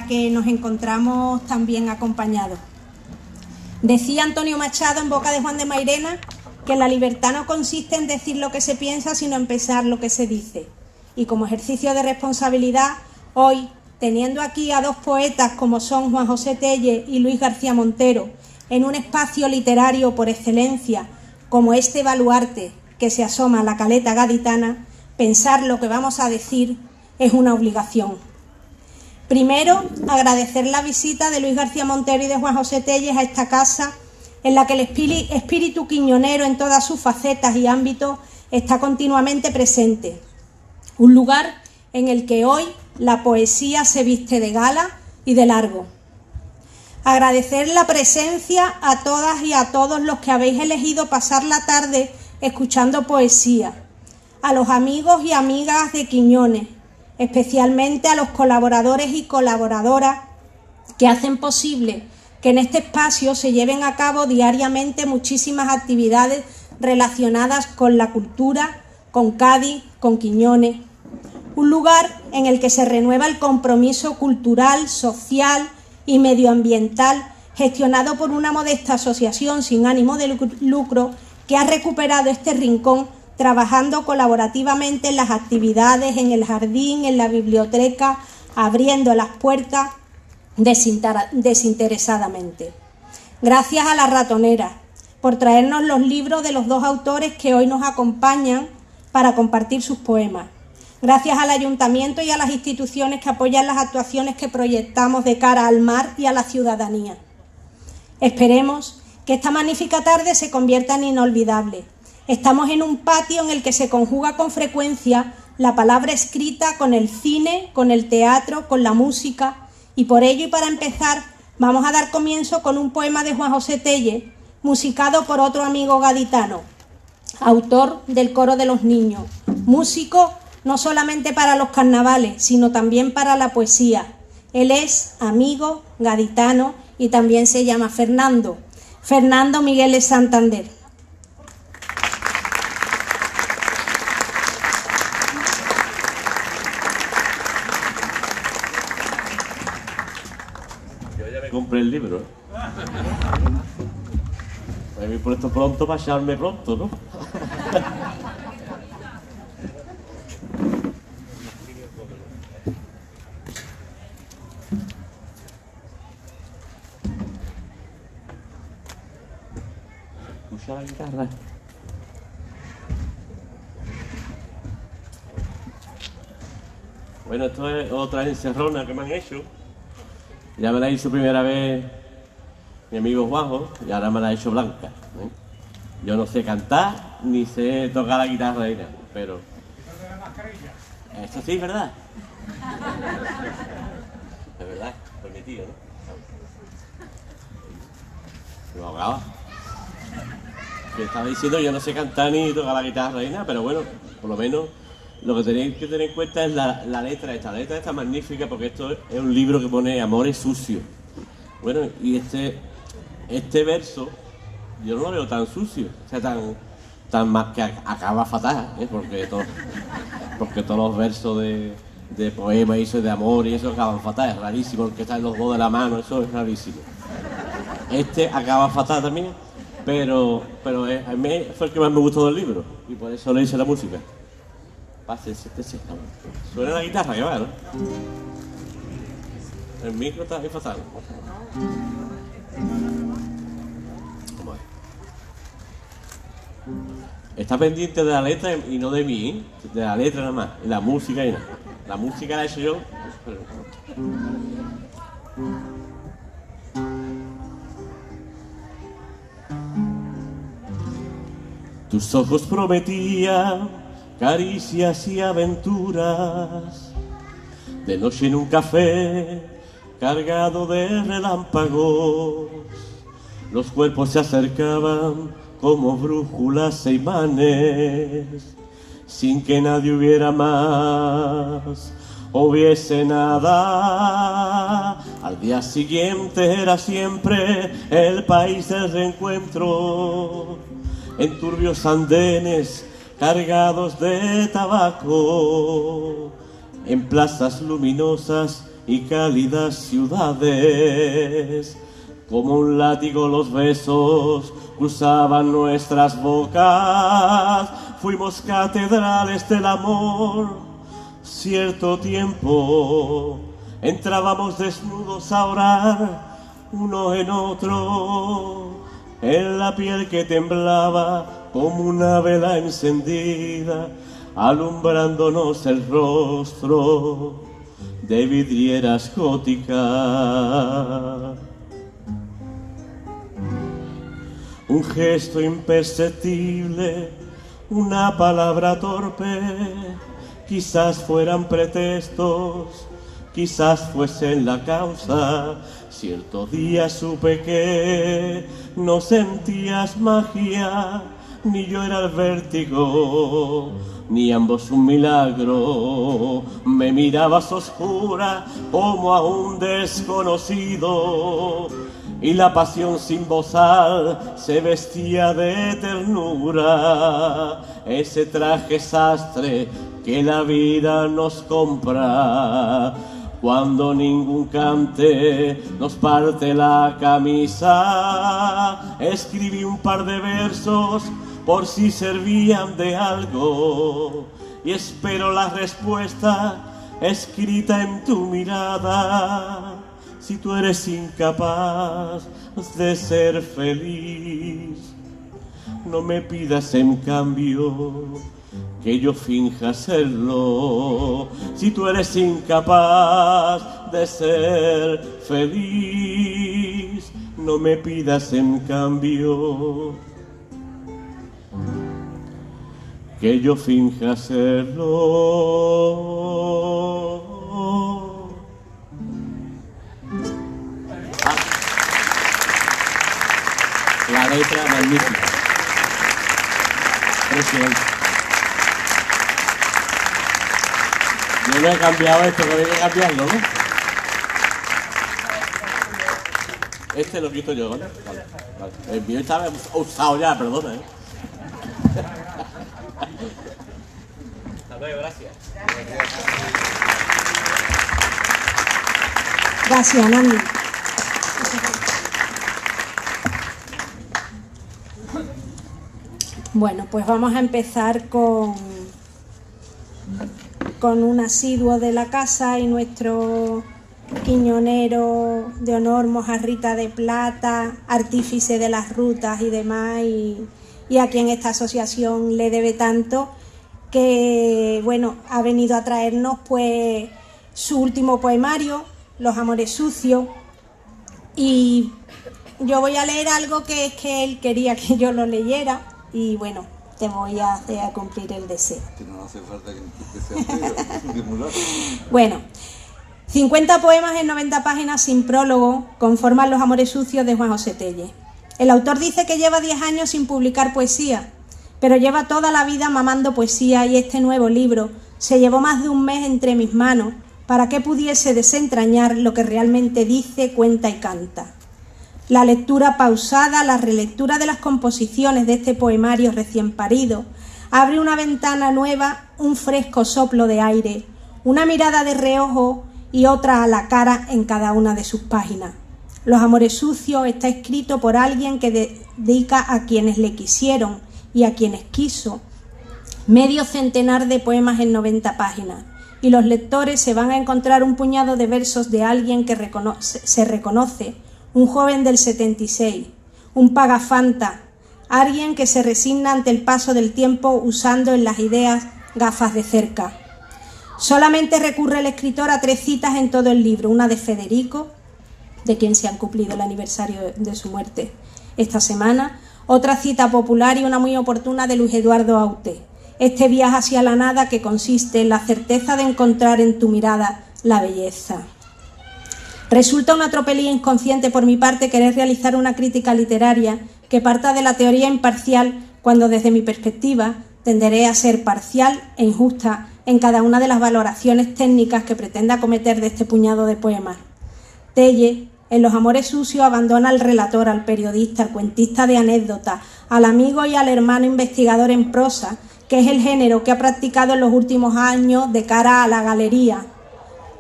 que nos encontramos tan bien acompañados. Decía Antonio Machado en boca de Juan de Mairena que la libertad no consiste en decir lo que se piensa, sino en pensar lo que se dice. Y como ejercicio de responsabilidad, hoy, teniendo aquí a dos poetas como son Juan José Tellez y Luis García Montero, en un espacio literario por excelencia como este baluarte que se asoma a la caleta gaditana, pensar lo que vamos a decir es una obligación. Primero, agradecer la visita de Luis García Montero y de Juan José Tellez a esta casa, en la que el espíritu quiñonero en todas sus facetas y ámbitos está continuamente presente. Un lugar en el que hoy la poesía se viste de gala y de largo. Agradecer la presencia a todas y a todos los que habéis elegido pasar la tarde escuchando poesía, a los amigos y amigas de Quiñones, especialmente a los colaboradores y colaboradoras que hacen posible que en este espacio se lleven a cabo diariamente muchísimas actividades relacionadas con la cultura, con Cádiz, con Quiñones. Un lugar en el que se renueva el compromiso cultural, social y medioambiental gestionado por una modesta asociación sin ánimo de lucro que ha recuperado este rincón trabajando colaborativamente en las actividades, en el jardín, en la biblioteca, abriendo las puertas desinteresadamente. Gracias a La Ratonera por traernos los libros de los dos autores que hoy nos acompañan para compartir sus poemas. Gracias al Ayuntamiento y a las instituciones que apoyan las actuaciones que proyectamos de cara al mar y a la ciudadanía. Esperemos que esta magnífica tarde se convierta en inolvidable. Estamos en un patio en el que se conjuga con frecuencia la palabra escrita con el cine, con el teatro, con la música, y por ello y para empezar vamos a dar comienzo con un poema de Juan José Tellez, musicado por otro amigo gaditano, autor del Coro de los Niños, músico no solamente para los carnavales, sino también para la poesía. Él es amigo gaditano y también se llama Fernando Miguel de Santander. Compré el libro. Me he puesto pronto para echarme pronto, ¿no? Escucha la guitarra. Bueno, esto es otra encerrona que me han hecho. Ya me la hizo primera vez mi amigo Juanjo y ahora me la ha hecho Blanca, ¿eh? Yo no sé cantar ni sé tocar la guitarra ni nada, pero... Eso sí, ¿verdad? Es verdad, permitido, ¿no? Me ahogaba. Que estaba diciendo, yo no sé cantar ni tocar la guitarra ni nada, pero bueno, por lo menos lo que tenéis que tener en cuenta es la letra esta. La letra está magnífica porque esto es un libro que pone amores sucios. Bueno, y este verso yo no lo veo tan sucio, o sea, tan más que acaba fatal, ¿eh? Porque todos los versos de poemas y eso de amor y eso acaban fatal, es rarísimo, el que está en los dos de la mano, eso es rarísimo. Este acaba fatal también, pero a mí fue el que más me gustó del libro y por eso le hice la música. Pásense, suena la guitarra que va, ¿no? El micro está ahí fatal. Vamos a ver. Está pendiente de la letra y no de mí, ¿eh? De la letra nada más, y la música y nada. La música la he hecho yo. Tus ojos prometían caricias y aventuras, de noche en un café cargado de relámpagos, los cuerpos se acercaban como brújulas e imanes, sin que nadie hubiera más, hubiese nada. Al día siguiente era siempre el país del reencuentro, en turbios andenes cargados de tabaco, en plazas luminosas y cálidas ciudades. Como un látigo los besos cruzaban nuestras bocas, fuimos catedrales del amor. Cierto tiempo entrábamos desnudos a orar, uno en otro, en la piel que temblaba como una vela encendida, alumbrándonos el rostro de vidrieras góticas. Un gesto imperceptible, una palabra torpe, quizás fueran pretextos, quizás fuesen la causa. Cierto día supe que no sentías magia, ni yo era el vértigo, ni ambos un milagro. Me mirabas oscura como a un desconocido, y la pasión sin bozal se vestía de ternura. Ese traje sastre que la vida nos compra, cuando ningún cante nos parte la camisa. Escribí un par de versos por si servían de algo, y espero la respuesta escrita en tu mirada. Si tú eres incapaz de ser feliz, no me pidas en cambio que yo finja serlo. Si tú eres incapaz de ser feliz, no me pidas en cambio que yo finja serlo. La letra magnífica, preciosa. Yo no he cambiado esto, que había que cambiarlo, ¿no? Este lo quito yo, ¿vale? Vale, vale. El mío estaba usado ya, perdona, ¿eh? Hasta luego, gracias. Gracias, Nandi. Bueno, pues vamos a empezar con un asiduo de la casa y nuestro quiñonero de honor, mojarrita de plata, artífice de las rutas y demás, y a quien esta asociación le debe tanto, que bueno, ha venido a traernos pues su último poemario, Los amores sucios, y yo voy a leer algo que es que él quería que yo lo leyera. Y bueno, te voy a hacer a cumplir el deseo. Que no hace falta que sea dimular. Bueno, 50 poemas en 90 páginas sin prólogo conforman Los amores sucios de Juan José Tellez. El autor dice que lleva 10 años sin publicar poesía, pero lleva toda la vida mamando poesía, y este nuevo libro se llevó más de un mes entre mis manos para que pudiese desentrañar lo que realmente dice, cuenta y canta. La lectura pausada, la relectura de las composiciones de este poemario recién parido, abre una ventana nueva, un fresco soplo de aire, una mirada de reojo y otra a la cara en cada una de sus páginas. Los amores sucios está escrito por alguien que dedica a quienes le quisieron y a quienes quiso medio centenar de poemas en 90 páginas, y los lectores se van a encontrar un puñado de versos de alguien que se reconoce, un joven del 76, un pagafanta, alguien que se resigna ante el paso del tiempo usando en las ideas gafas de cerca. Solamente recurre el escritor a 3 citas en todo el libro, una de Federico, de quien se han cumplido el aniversario de su muerte esta semana, otra cita popular y una muy oportuna de Luis Eduardo Aute. Este viaje hacia la nada que consiste en la certeza de encontrar en tu mirada la belleza. Resulta una tropelía inconsciente por mi parte querer realizar una crítica literaria que parta de la teoría imparcial, cuando desde mi perspectiva tenderé a ser parcial e injusta en cada una de las valoraciones técnicas que pretenda cometer de este puñado de poemas. Tellez, en Los amores sucios, abandona al relator, al periodista, al cuentista de anécdotas, al amigo y al hermano investigador en prosa, que es el género que ha practicado en los últimos años de cara a la galería.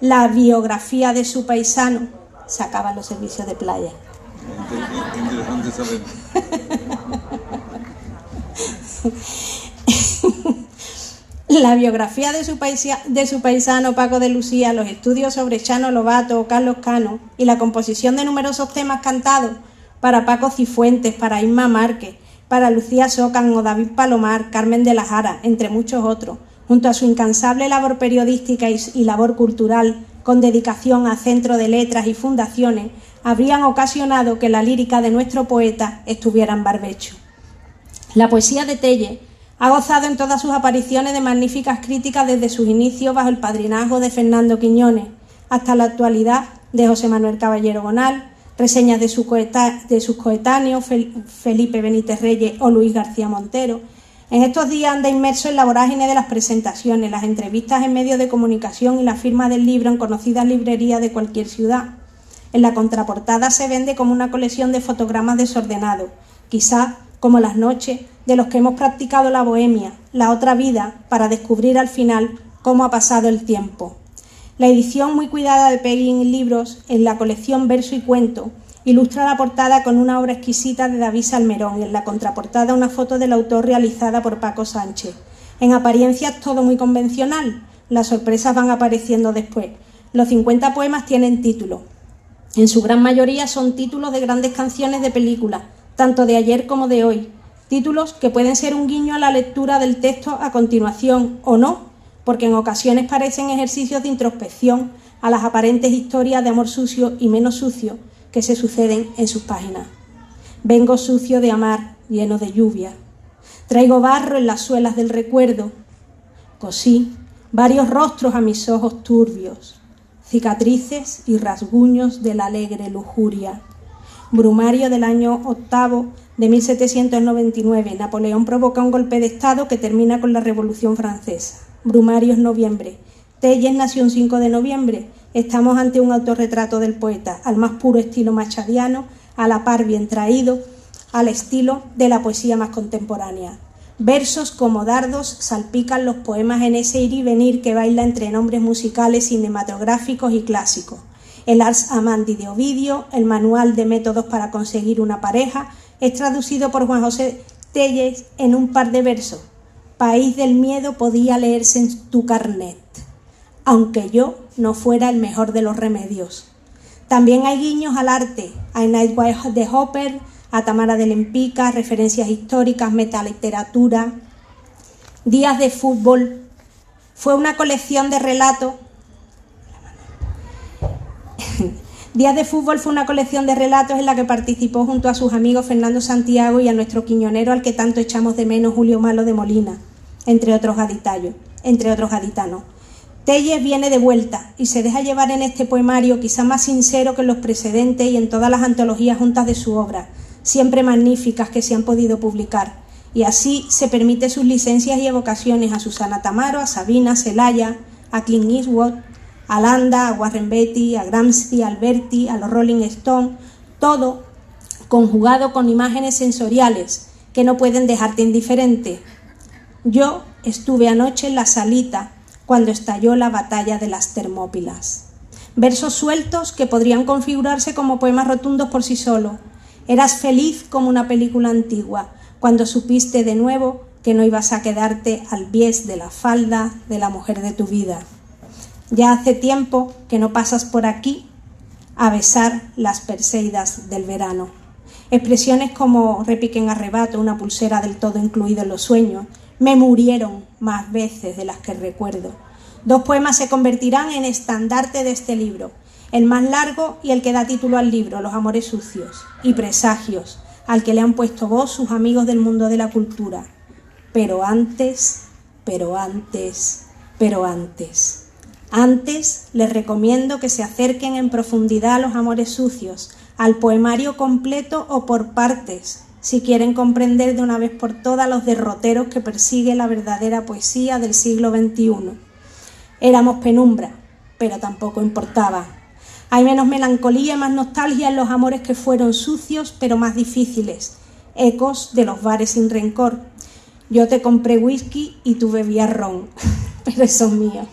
la biografía de su paisano, se acaban los servicios de playa. Interesante saber. La biografía de su paisano Paco de Lucía, los estudios sobre Chano Lobato o Carlos Cano y la composición de numerosos temas cantados para Paco Cifuentes, para Inma Márquez, para Lucía Socan o David Palomar, Carmen de la Jara, entre muchos otros, junto a su incansable labor periodística y labor cultural, con dedicación a centros de letras y fundaciones, habrían ocasionado que la lírica de nuestro poeta estuviera en barbecho. La poesía de Tellez ha gozado en todas sus apariciones de magníficas críticas desde sus inicios bajo el padrinazgo de Fernando Quiñones hasta la actualidad de José Manuel Caballero Bonal, reseñas de sus coetáneos Felipe Benítez Reyes o Luis García Montero. En estos días anda inmerso en la vorágine de las presentaciones, las entrevistas en medios de comunicación y la firma del libro en conocidas librerías de cualquier ciudad. En la contraportada se vende como una colección de fotogramas desordenados, quizás como las noches de los que hemos practicado la bohemia, la otra vida, para descubrir al final cómo ha pasado el tiempo. La edición muy cuidada de Penguin Libros en la colección Verso y Cuento ilustra la portada con una obra exquisita de David Salmerón y en la contraportada una foto del autor realizada por Paco Sánchez. En apariencia es todo muy convencional, las sorpresas van apareciendo después. Los 50 poemas tienen título. En su gran mayoría son títulos de grandes canciones de películas, tanto de ayer como de hoy. Títulos que pueden ser un guiño a la lectura del texto a continuación o no, porque en ocasiones parecen ejercicios de introspección a las aparentes historias de amor sucio y menos sucio que se suceden en sus páginas. Vengo sucio de amar, lleno de lluvia. Traigo barro en las suelas del recuerdo. Cosí varios rostros a mis ojos turbios, cicatrices y rasguños de la alegre lujuria. Brumario del año 8 de 1799. Napoleón provoca un golpe de Estado que termina con la Revolución Francesa. Brumario es noviembre. Tellez nació un 5 de noviembre. Estamos ante un autorretrato del poeta, al más puro estilo machadiano, a la par bien traído, al estilo de la poesía más contemporánea. Versos como dardos salpican los poemas en ese ir y venir que baila entre nombres musicales cinematográficos y clásicos. El Ars Amandi de Ovidio, el manual de métodos para conseguir una pareja, es traducido por Juan José Tellez en un par de versos. País del miedo podía leerse en tu carnet, aunque yo no fuera el mejor de los remedios. También hay guiños al arte, a Night Wife de Hopper, a Tamara de Lempicka, referencias históricas, metaliteratura. Días de fútbol fue una colección de relatos. Días de fútbol fue una colección de relatos en la que participó junto a sus amigos Fernando Santiago y a nuestro quiñonero al que tanto echamos de menos, Julio Malo de Molina, entre otros gaditanos. Tellez viene de vuelta y se deja llevar en este poemario quizá más sincero que en los precedentes y en todas las antologías juntas de su obra, siempre magníficas que se han podido publicar, y así se permite sus licencias y evocaciones a Susana Tamaro, a Sabina, Celaya, a Clint Eastwood, a Landa, a Warren Beatty, a Gramsci, a Alberti, a los Rolling Stones, todo conjugado con imágenes sensoriales que no pueden dejarte indiferente. Yo estuve anoche en la salita cuando estalló la batalla de las Termópilas. Versos sueltos que podrían configurarse como poemas rotundos por sí solos. Eras feliz como una película antigua, cuando supiste de nuevo que no ibas a quedarte al bies de la falda de la mujer de tu vida. Ya hace tiempo que no pasas por aquí a besar las perseidas del verano. Expresiones como repique en arrebato, una pulsera del todo incluido en los sueños, me murieron más veces de las que recuerdo. Dos poemas se convertirán en estandarte de este libro, el más largo y el que da título al libro, Los amores sucios y presagios, al que le han puesto voz sus amigos del mundo de la cultura. Pero antes, les recomiendo que se acerquen en profundidad a Los amores sucios, al poemario completo o por partes, si quieren comprender de una vez por todas los derroteros que persigue la verdadera poesía del siglo XXI. Éramos penumbra, pero tampoco importaba. Hay menos melancolía y más nostalgia en los amores que fueron sucios, pero más difíciles, ecos de los bares sin rencor. Yo te compré whisky y tú bebías ron, pero eso es mío.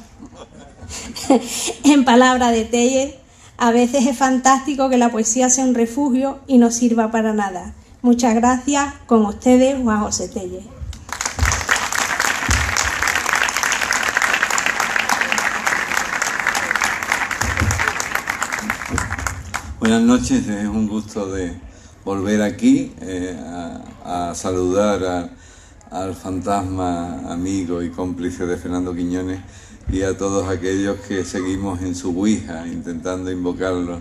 En palabras de Tellez, a veces es fantástico que la poesía sea un refugio y no sirva para nada. Muchas gracias. Con ustedes, Juan José Tellez. Buenas noches, es un gusto de volver aquí a saludar al fantasma amigo y cómplice de Fernando Quiñones y a todos aquellos que seguimos en su ouija intentando invocarlo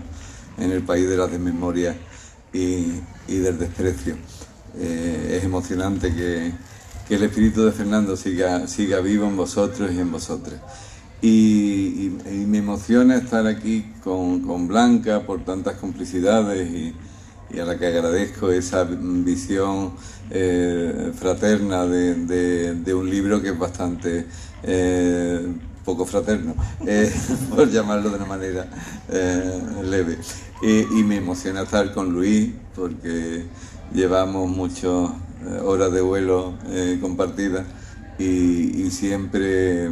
en el país de las desmemorias y del desprecio. Es emocionante que el espíritu de Fernando siga vivo en vosotros y en vosotras. Y me emociona estar aquí con Blanca por tantas complicidades y a la que agradezco esa visión fraterna de un libro que es bastante poco fraterno, por llamarlo de una manera leve. Y me emociona estar con Luis porque llevamos muchas horas de vuelo compartidas y siempre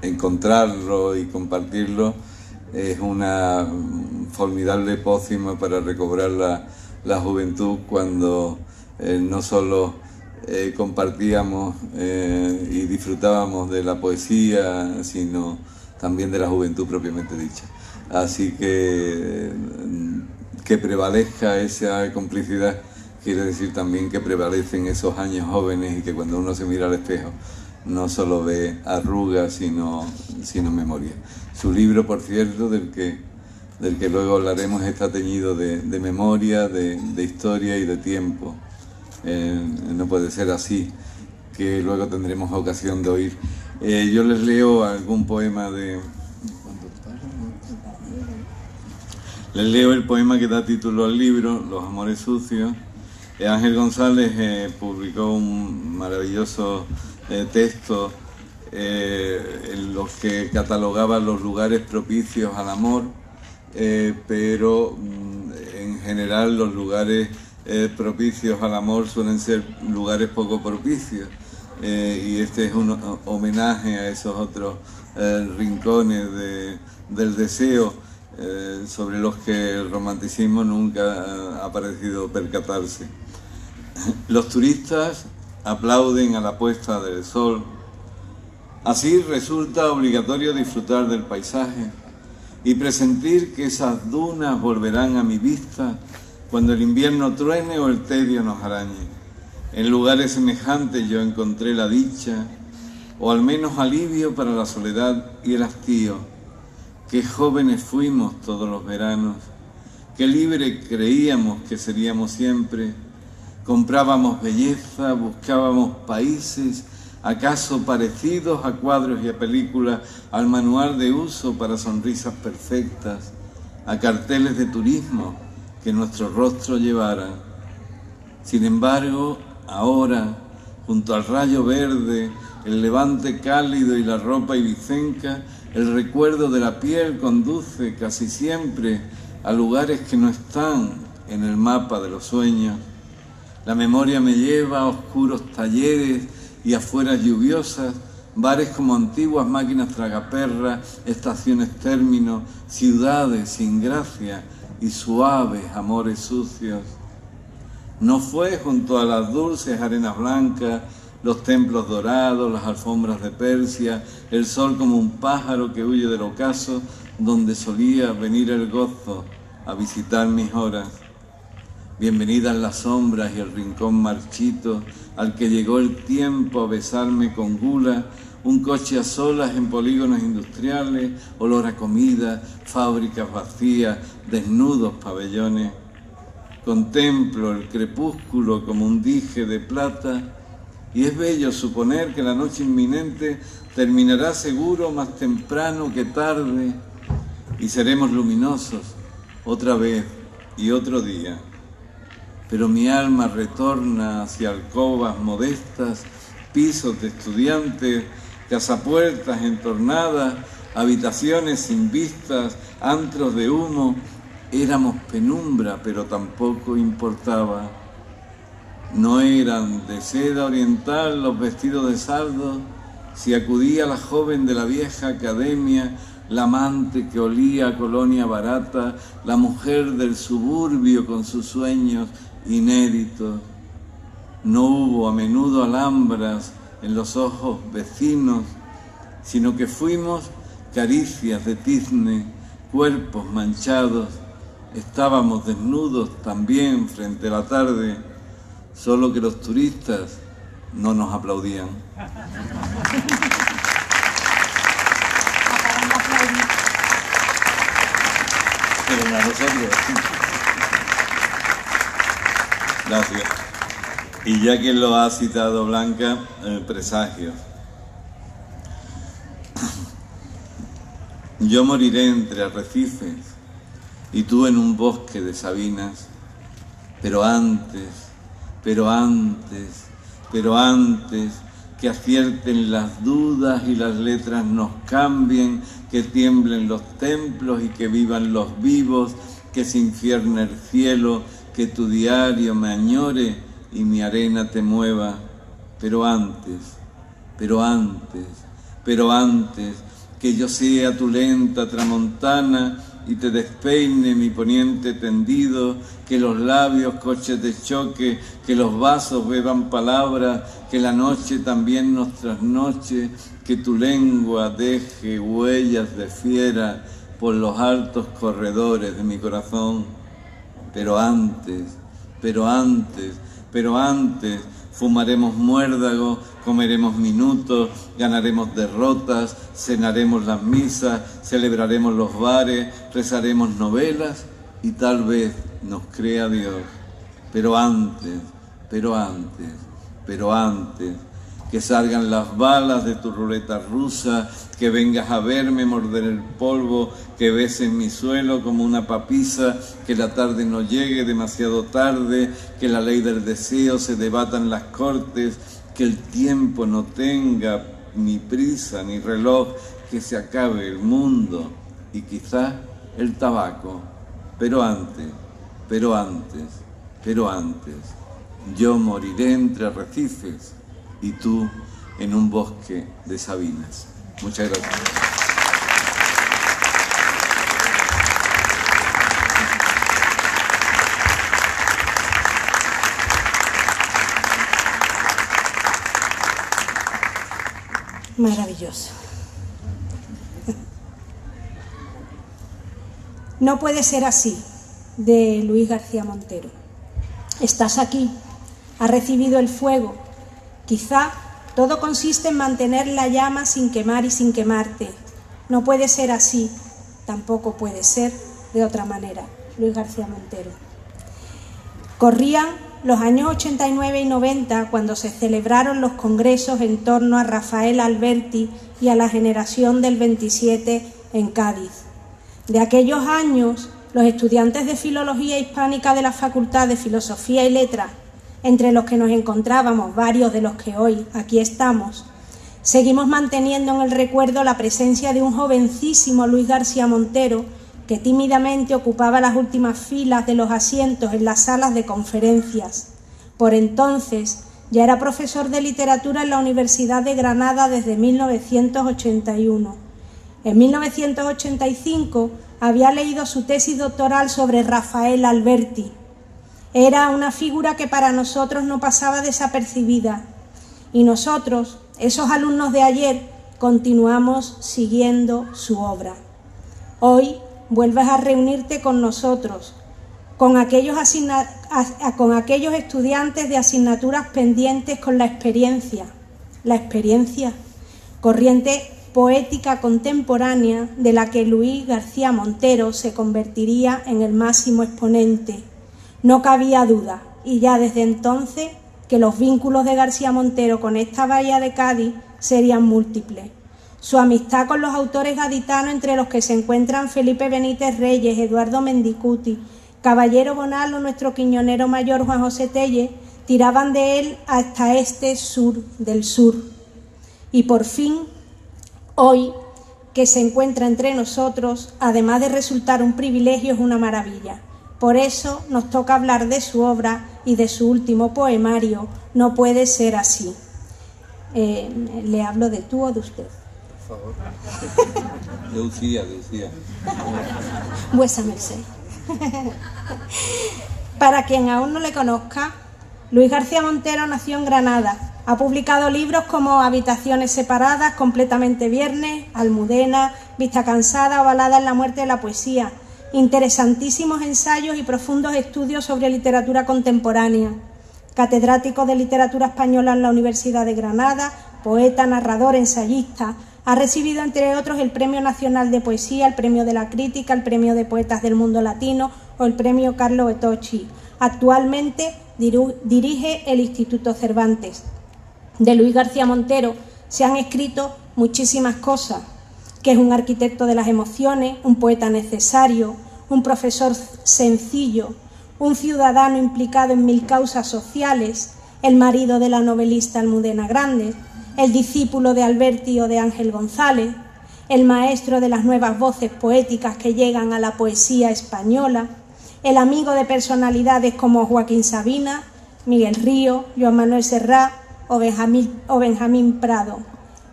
encontrarlo y compartirlo es una formidable pócima para recobrar la juventud cuando no solo compartíamos y disfrutábamos de la poesía, sino también de la juventud propiamente dicha. Así que prevalezca esa complicidad quiere decir también que prevalecen esos años jóvenes y que cuando uno se mira al espejo no solo ve arrugas, sino memoria. Su libro, por cierto, del que luego hablaremos, está teñido de memoria, de historia y de tiempo. No puede ser así, que luego tendremos ocasión de oír. Yo les leo algún poema Les leo el poema que da título al libro, Los amores sucios. Ángel González publicó un maravilloso texto en los que catalogaba los lugares propicios al amor, pero en general los lugares propicios al amor suelen ser lugares poco propicios, y este es un homenaje a esos otros rincones del deseo sobre los que el romanticismo nunca ha parecido percatarse. Los turistas aplauden a la puesta del sol. Así resulta obligatorio disfrutar del paisaje y presentir que esas dunas volverán a mi vista cuando el invierno truene o el tedio nos arañe. En lugares semejantes yo encontré la dicha, o al menos alivio para la soledad y el hastío. Qué jóvenes fuimos todos los veranos, qué libre creíamos que seríamos siempre. Comprábamos belleza, buscábamos países, acaso parecidos a cuadros y a películas, al manual de uso para sonrisas perfectas, a carteles de turismo que nuestro rostro llevaran. Sin embargo, ahora, junto al rayo verde, el levante cálido y la ropa ibicenca, el recuerdo de la piel conduce casi siempre a lugares que no están en el mapa de los sueños. La memoria me lleva a oscuros talleres y afueras lluviosas, bares como antiguas máquinas tragaperras, estaciones término, ciudades sin gracia y suaves amores sucios. No fue junto a las dulces arenas blancas, los templos dorados, las alfombras de Persia, el sol como un pájaro que huye del ocaso, donde solía venir el gozo a visitar mis horas. Bienvenidas las sombras y el rincón marchito, al que llegó el tiempo a besarme con gula, un coche a solas en polígonos industriales, olor a comida, fábricas vacías, desnudos pabellones. Contemplo el crepúsculo como un dije de plata, y es bello suponer que la noche inminente terminará seguro más temprano que tarde, y seremos luminosos otra vez y otro día. Pero mi alma retorna hacia alcobas modestas, pisos de estudiantes, casapuertas entornadas, habitaciones sin vistas, antros de humo. Éramos penumbra, pero tampoco importaba. No eran de seda oriental los vestidos de sardo, si acudía la joven de la vieja academia, la amante que olía a colonia barata, la mujer del suburbio con sus sueños inéditos. No hubo a menudo alhambras en los ojos vecinos, sino que fuimos caricias de tizne, cuerpos manchados. Estábamos desnudos también frente a la tarde, solo que los turistas no nos aplaudían. Pero a nosotros. Gracias. Y ya que lo ha citado Blanca, presagio. Yo moriré entre arrecifes y tú en un bosque de sabinas, pero antes que acierten las dudas y las letras nos cambien, que tiemblen los templos y que vivan los vivos, que se infierne el cielo, que tu diario me añore y mi arena te mueva, pero antes, que yo sea tu lenta tramontana y te despeine mi poniente tendido, que los labios coches de choque, que los vasos beban palabras, que la noche también nos trasnoche, que tu lengua deje huellas de fiera por los altos corredores de mi corazón. Pero antes, fumaremos muérdago, comeremos minutos, ganaremos derrotas, cenaremos las misas, celebraremos los bares, rezaremos novelas y tal vez nos crea Dios. Pero antes, que salgan las balas de tu ruleta rusa, que vengas a verme morder el polvo, que beses mi suelo como una papisa, que la tarde no llegue demasiado tarde, que la ley del deseo se debata en las cortes, que el tiempo no tenga ni prisa ni reloj, que se acabe el mundo y quizás el tabaco. Pero antes, yo moriré entre arrecifes y tú en un bosque de sabinas. Muchas gracias. Maravilloso. No puede ser así, de Luis García Montero. Estás aquí, has recibido el fuego. Quizá todo consiste en mantener la llama sin quemar y sin quemarte. No puede ser así, tampoco puede ser de otra manera. Luis García Montero. Corrían los años 89 y 90 cuando se celebraron los congresos en torno a Rafael Alberti y a la generación del 27 en Cádiz. De aquellos años, los estudiantes de Filología Hispánica de la Facultad de Filosofía y Letras, entre los que nos encontrábamos varios de los que hoy aquí estamos, seguimos manteniendo en el recuerdo la presencia de un jovencísimo Luis García Montero que tímidamente ocupaba las últimas filas de los asientos en las salas de conferencias. Por entonces ya era profesor de literatura en la Universidad de Granada desde 1981. En 1985 había leído su tesis doctoral sobre Rafael Alberti. Era una figura que para nosotros no pasaba desapercibida y nosotros, esos alumnos de ayer, continuamos siguiendo su obra. Hoy vuelves a reunirte con nosotros, con aquellos estudiantes de asignaturas pendientes con la experiencia, corriente poética contemporánea de la que Luis García Montero se convertiría en el máximo exponente. No cabía duda, y ya desde entonces, que los vínculos de García Montero con esta bahía de Cádiz serían múltiples. Su amistad con los autores gaditanos, entre los que se encuentran Felipe Benítez Reyes, Eduardo Mendicuti, Caballero Bonalo, nuestro quiñonero mayor Juan José Tellez, tiraban de él hasta este sur del sur. Y por fin, hoy, que se encuentra entre nosotros, además de resultar un privilegio, es una maravilla. Por eso nos toca hablar de su obra y de su último poemario, No puede ser así. Le hablo de tú o de usted. Por favor. De Lucía. Vuesa merced. Para quien aún no le conozca, Luis García Montero nació en Granada. Ha publicado libros como Habitaciones separadas, Completamente viernes, Almudena, Vista cansada o Balada en la muerte de la poesía. Interesantísimos ensayos y profundos estudios sobre literatura contemporánea. Catedrático de literatura española en la Universidad de Granada, poeta, narrador, ensayista. Ha recibido, entre otros, el Premio Nacional de Poesía, el Premio de la Crítica, el Premio de Poetas del Mundo Latino o el Premio Carlo Betocchi. Actualmente dirige el Instituto Cervantes. De Luis García Montero se han escrito muchísimas cosas, que es un arquitecto de las emociones, un poeta necesario, un profesor sencillo, un ciudadano implicado en 1000 causas sociales, el marido de la novelista Almudena Grandes, el discípulo de Alberti o de Ángel González, el maestro de las nuevas voces poéticas que llegan a la poesía española, el amigo de personalidades como Joaquín Sabina, Miguel Río, Joan Manuel Serrat o Benjamín Prado,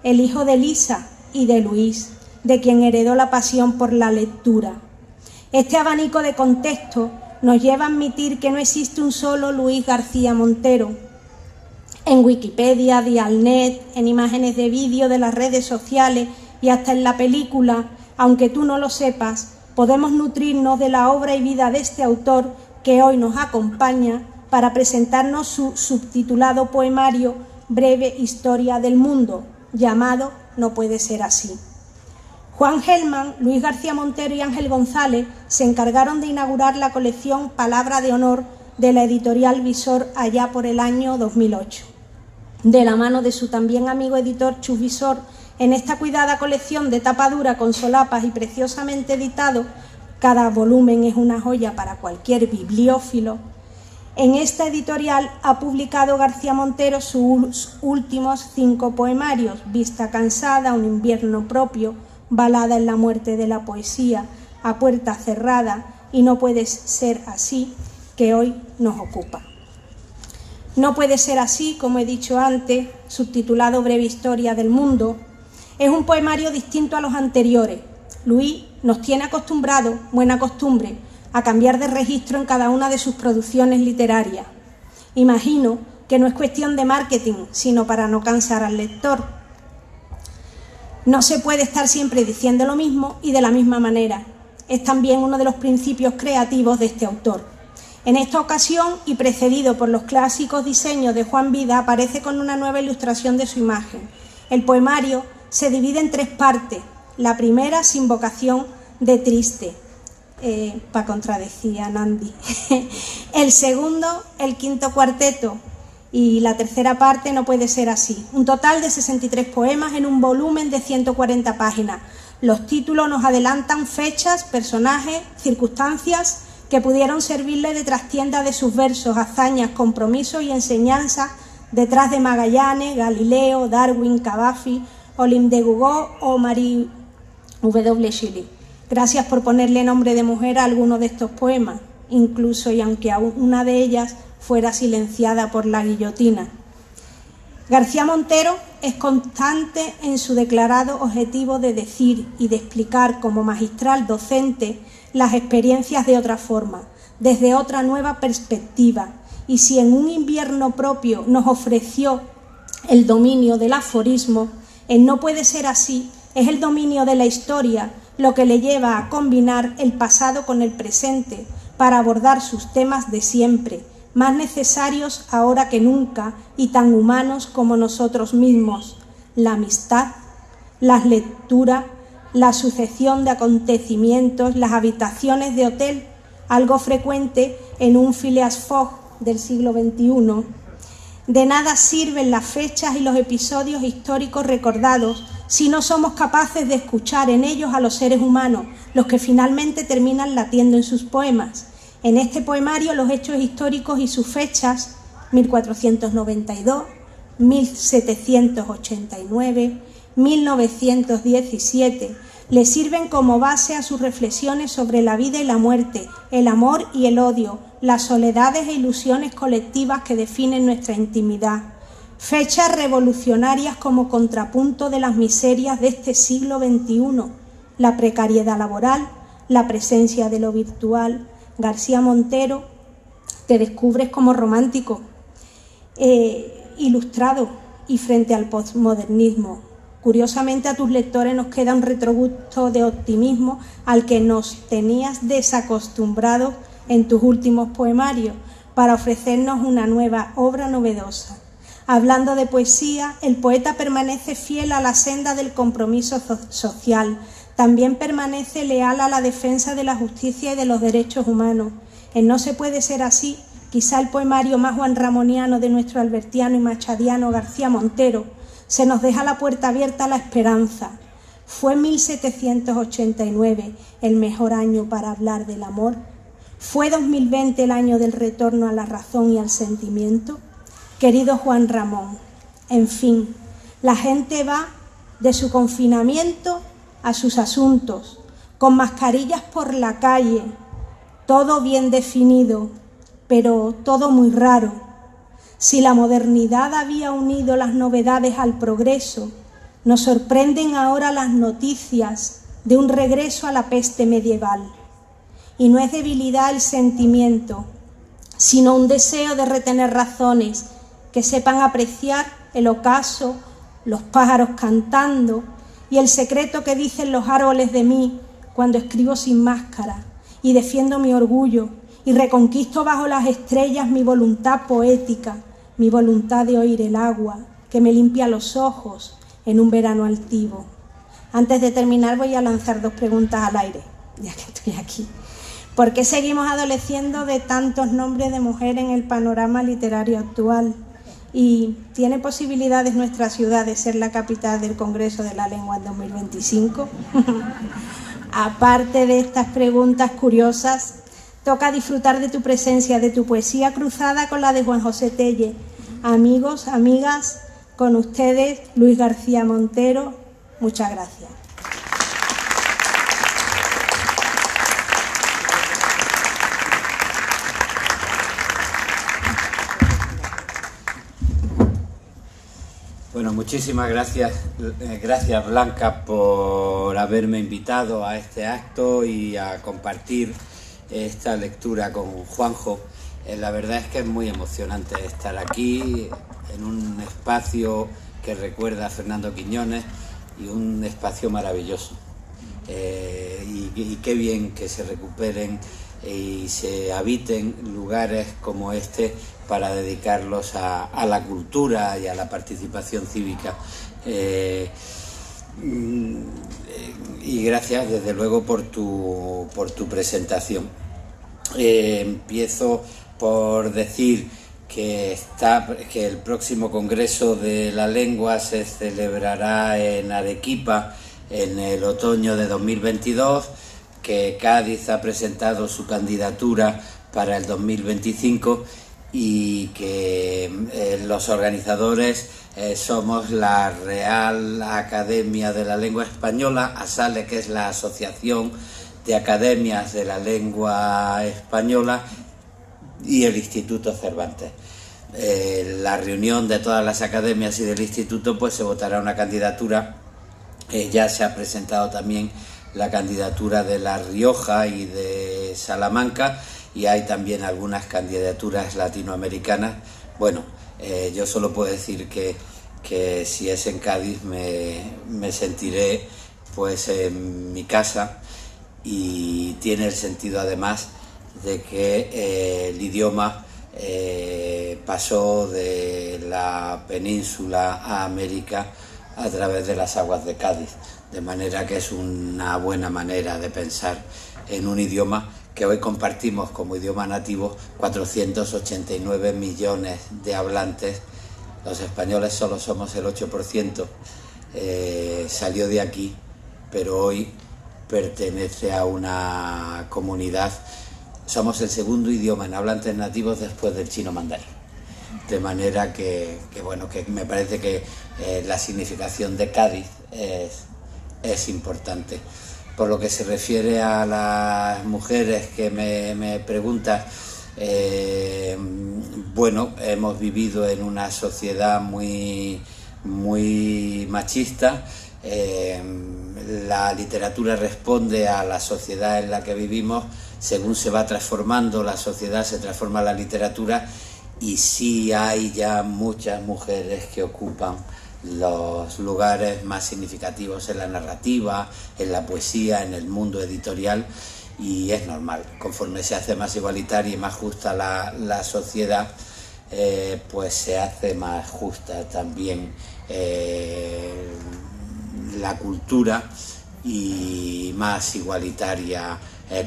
el hijo de Elisa y de Luis, de quien heredó la pasión por la lectura. Este abanico de contextos nos lleva a admitir que no existe un solo Luis García Montero. En Wikipedia, Dialnet, en imágenes de vídeo de las redes sociales y hasta en la película, aunque tú no lo sepas, podemos nutrirnos de la obra y vida de este autor que hoy nos acompaña para presentarnos su subtitulado poemario Breve Historia del Mundo, llamado No puede ser así. Juan Gelman, Luis García Montero y Ángel González se encargaron de inaugurar la colección Palabra de Honor de la editorial Visor allá por el año 2008. De la mano de su también amigo editor Chus Visor, en esta cuidada colección de tapa dura con solapas y preciosamente editado, cada volumen es una joya para cualquier bibliófilo. En esta editorial ha publicado García Montero sus últimos 5 poemarios: Vista cansada, Un invierno propio, Balada en la muerte de la poesía, A puerta cerrada y No puede ser así, que hoy nos ocupa. No puede ser así, como he dicho antes, subtitulado Breve Historia del Mundo, es un poemario distinto a los anteriores. Luis nos tiene acostumbrados, buena costumbre, a cambiar de registro en cada una de sus producciones literarias. Imagino que no es cuestión de marketing, sino para no cansar al lector. No se puede estar siempre diciendo lo mismo y de la misma manera. Es también uno de los principios creativos de este autor. En esta ocasión, y precedido por los clásicos diseños de Juan Vida, aparece con una nueva ilustración de su imagen. El poemario se divide en 3 partes. La primera, sin vocación de triste, para contradecir a Nandi. El segundo, el quinto cuarteto, y la tercera parte, No puede ser así. Un total de 63 poemas en un volumen de 140 páginas. Los títulos nos adelantan fechas, personajes, circunstancias que pudieron servirle de trastienda de sus versos, hazañas, compromisos y enseñanzas detrás de Magallanes, Galileo, Darwin, Cavafy, Olympe de Gouges o Marie W. Shelley. Gracias por ponerle nombre de mujer a alguno de estos poemas, incluso y aunque una de ellas fuera silenciada por la guillotina. García Montero es constante en su declarado objetivo de decir y de explicar como magistral docente las experiencias de otra forma, desde otra nueva perspectiva. Y si en Un invierno propio nos ofreció el dominio del aforismo, en No puede ser así es el dominio de la historia lo que le lleva a combinar el pasado con el presente para abordar sus temas de siempre, más necesarios ahora que nunca y tan humanos como nosotros mismos: la amistad, las lecturas, la sucesión de acontecimientos, las habitaciones de hotel, algo frecuente en un Phileas Fogg del siglo XXI. De nada sirven las fechas y los episodios históricos recordados si no somos capaces de escuchar en ellos a los seres humanos, los que finalmente terminan latiendo en sus poemas. En este poemario, los hechos históricos y sus fechas, 1492, 1789, 1917, le sirven como base a sus reflexiones sobre la vida y la muerte, el amor y el odio, las soledades e ilusiones colectivas que definen nuestra intimidad. fechas revolucionarias como contrapunto de las miserias de este siglo XXI, la precariedad laboral, la presencia de lo virtual. García Montero, te descubres como romántico, ilustrado y frente al postmodernismo. Curiosamente, a tus lectores nos queda un retrogusto de optimismo al que nos tenías desacostumbrados en tus últimos poemarios, para ofrecernos una nueva obra novedosa. Hablando de poesía, el poeta permanece fiel a la senda del compromiso social. También permanece leal a la defensa de la justicia y de los derechos humanos. En No se puede ser así, quizá el poemario más juanramoniano de nuestro albertiano y machadiano García Montero, se nos deja la puerta abierta a la esperanza. ¿Fue 1789 el mejor año para hablar del amor? ¿Fue 2020 el año del retorno a la razón y al sentimiento? Querido Juan Ramón, en fin, la gente va de su confinamiento a sus asuntos, con mascarillas por la calle, todo bien definido, pero todo muy raro. Si la modernidad había unido las novedades al progreso, nos sorprenden ahora las noticias de un regreso a la peste medieval. Y no es debilidad el sentimiento, sino un deseo de retener razones que sepan apreciar el ocaso, los pájaros cantando y el secreto que dicen los árboles de mí cuando escribo sin máscara y defiendo mi orgullo y reconquisto bajo las estrellas mi voluntad poética, mi voluntad de oír el agua que me limpia los ojos en un verano altivo. Antes de terminar voy a lanzar 2 preguntas al aire, ya que estoy aquí. ¿Por qué seguimos adoleciendo de tantos nombres de mujer en el panorama literario actual? ¿Y tiene posibilidades nuestra ciudad de ser la capital del Congreso de la Lengua en 2025? Aparte de estas preguntas curiosas, toca disfrutar de tu presencia, de tu poesía cruzada con la de Juan José Tellez. Amigos, amigas, con ustedes, Luis García Montero. Muchas gracias. Bueno, muchísimas gracias, gracias Blanca por haberme invitado a este acto y a compartir esta lectura con Juanjo. La verdad es que es muy emocionante estar aquí en un espacio que recuerda a Fernando Quiñones y un espacio maravilloso. Y qué bien que se recuperen y se habiten lugares como este para dedicarlos a la cultura y a la participación cívica. Y gracias desde luego por tu presentación. Empiezo por decir que el próximo Congreso de la Lengua se celebrará en Arequipa en el otoño de 2022, que Cádiz ha presentado su candidatura para el 2025 y que los organizadores somos la Real Academia de la Lengua Española, ASALE, que es la Asociación de Academias de la Lengua Española, y el Instituto Cervantes. La reunión de todas las academias y del instituto, pues se votará una candidatura. Ya se ha presentado también la candidatura de La Rioja y de Salamanca, y hay también algunas candidaturas latinoamericanas. Bueno, yo solo puedo decir que si es en Cádiz me sentiré pues en mi casa, y tiene el sentido además de que el idioma pasó de la península a América a través de las aguas de Cádiz, de manera que es una buena manera de pensar en un idioma que hoy compartimos como idioma nativo 489 millones de hablantes. Los españoles solo somos el 8%, salió de aquí, pero hoy pertenece a una comunidad. Somos el segundo idioma en hablantes nativos después del chino mandarín. De manera que me parece que la significación de Cádiz es importante. Por lo que se refiere a las mujeres que me preguntas, Bueno, hemos vivido en una sociedad muy machista. La literatura responde a la sociedad en la que vivimos. Según se va transformando la sociedad, se transforma la literatura, y sí hay ya muchas mujeres que ocupan los lugares más significativos en la narrativa, en la poesía, en el mundo editorial, y es normal. Conforme se hace más igualitaria y más justa la sociedad, pues se hace más justa también la cultura, y más igualitaria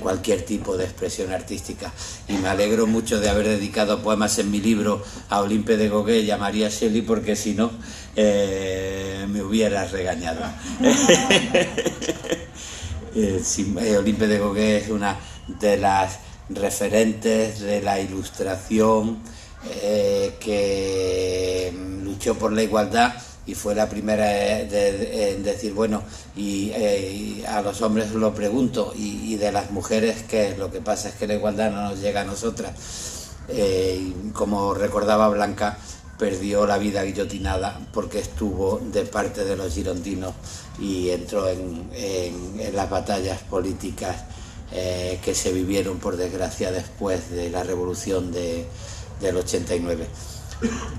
cualquier tipo de expresión artística. Y me alegro mucho de haber dedicado poemas en mi libro a Olympe de Gouges y a María Shelley, porque si no me hubieras regañado. Olympe de Gouges es una de las referentes de la Ilustración, que luchó por la igualdad y fue la primera en decir, bueno, y a los hombres lo pregunto, y de las mujeres, ¿qué es? Lo que pasa es que la igualdad no nos llega a nosotras. Como recordaba Blanca, perdió la vida guillotinada porque estuvo de parte de los girondinos y entró en las batallas políticas que se vivieron, por desgracia, después de la revolución del 89.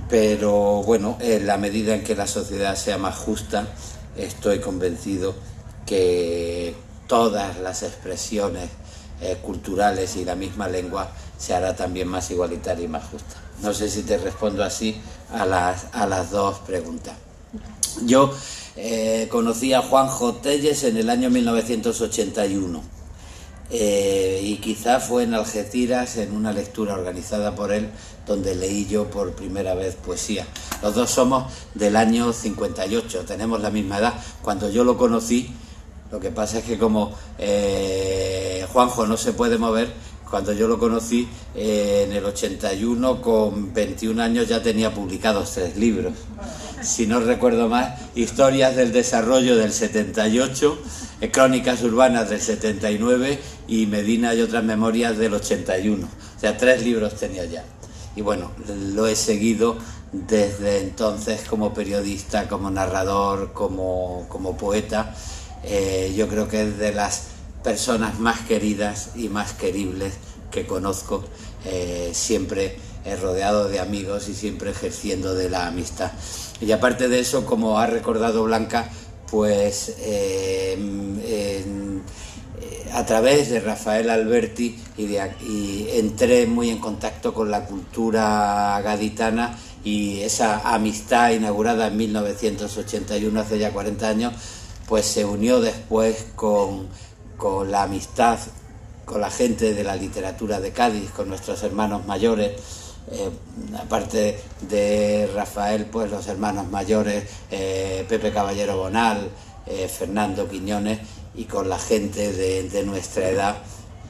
Pero bueno, en la medida en que la sociedad sea más justa, estoy convencido que todas las expresiones culturales y la misma lengua se hará también más igualitaria y más justa. No sé si te respondo así a las dos preguntas. Yo conocí a Juanjo Telles en el año 1981. Y quizá fue en Algeciras, en una lectura organizada por él, donde leí yo por primera vez poesía. Los dos somos del año 58, tenemos la misma edad. Cuando yo lo conocí, lo que pasa es que como Juanjo no se puede mover, cuando yo lo conocí en el 81, con 21 años ya tenía publicados 3 libros. Si no recuerdo más, Historias del Desarrollo del 78, Crónicas Urbanas del 79 y Medina y otras memorias del 81. O sea, 3 libros tenía ya. Y bueno, lo he seguido desde entonces como periodista, como narrador, como poeta. Yo creo que es de las personas más queridas y más queribles que conozco, siempre rodeado de amigos y siempre ejerciendo de la amistad. Y aparte de eso, como ha recordado Blanca, pues a través de Rafael Alberti y entré muy en contacto con la cultura gaditana, y esa amistad inaugurada en 1981, hace ya 40 años, pues se unió después con la amistad con la gente de la literatura de Cádiz, con nuestros hermanos mayores. Aparte de Rafael, pues los hermanos mayores, Pepe Caballero Bonal, Fernando Quiñones, y con la gente de nuestra edad,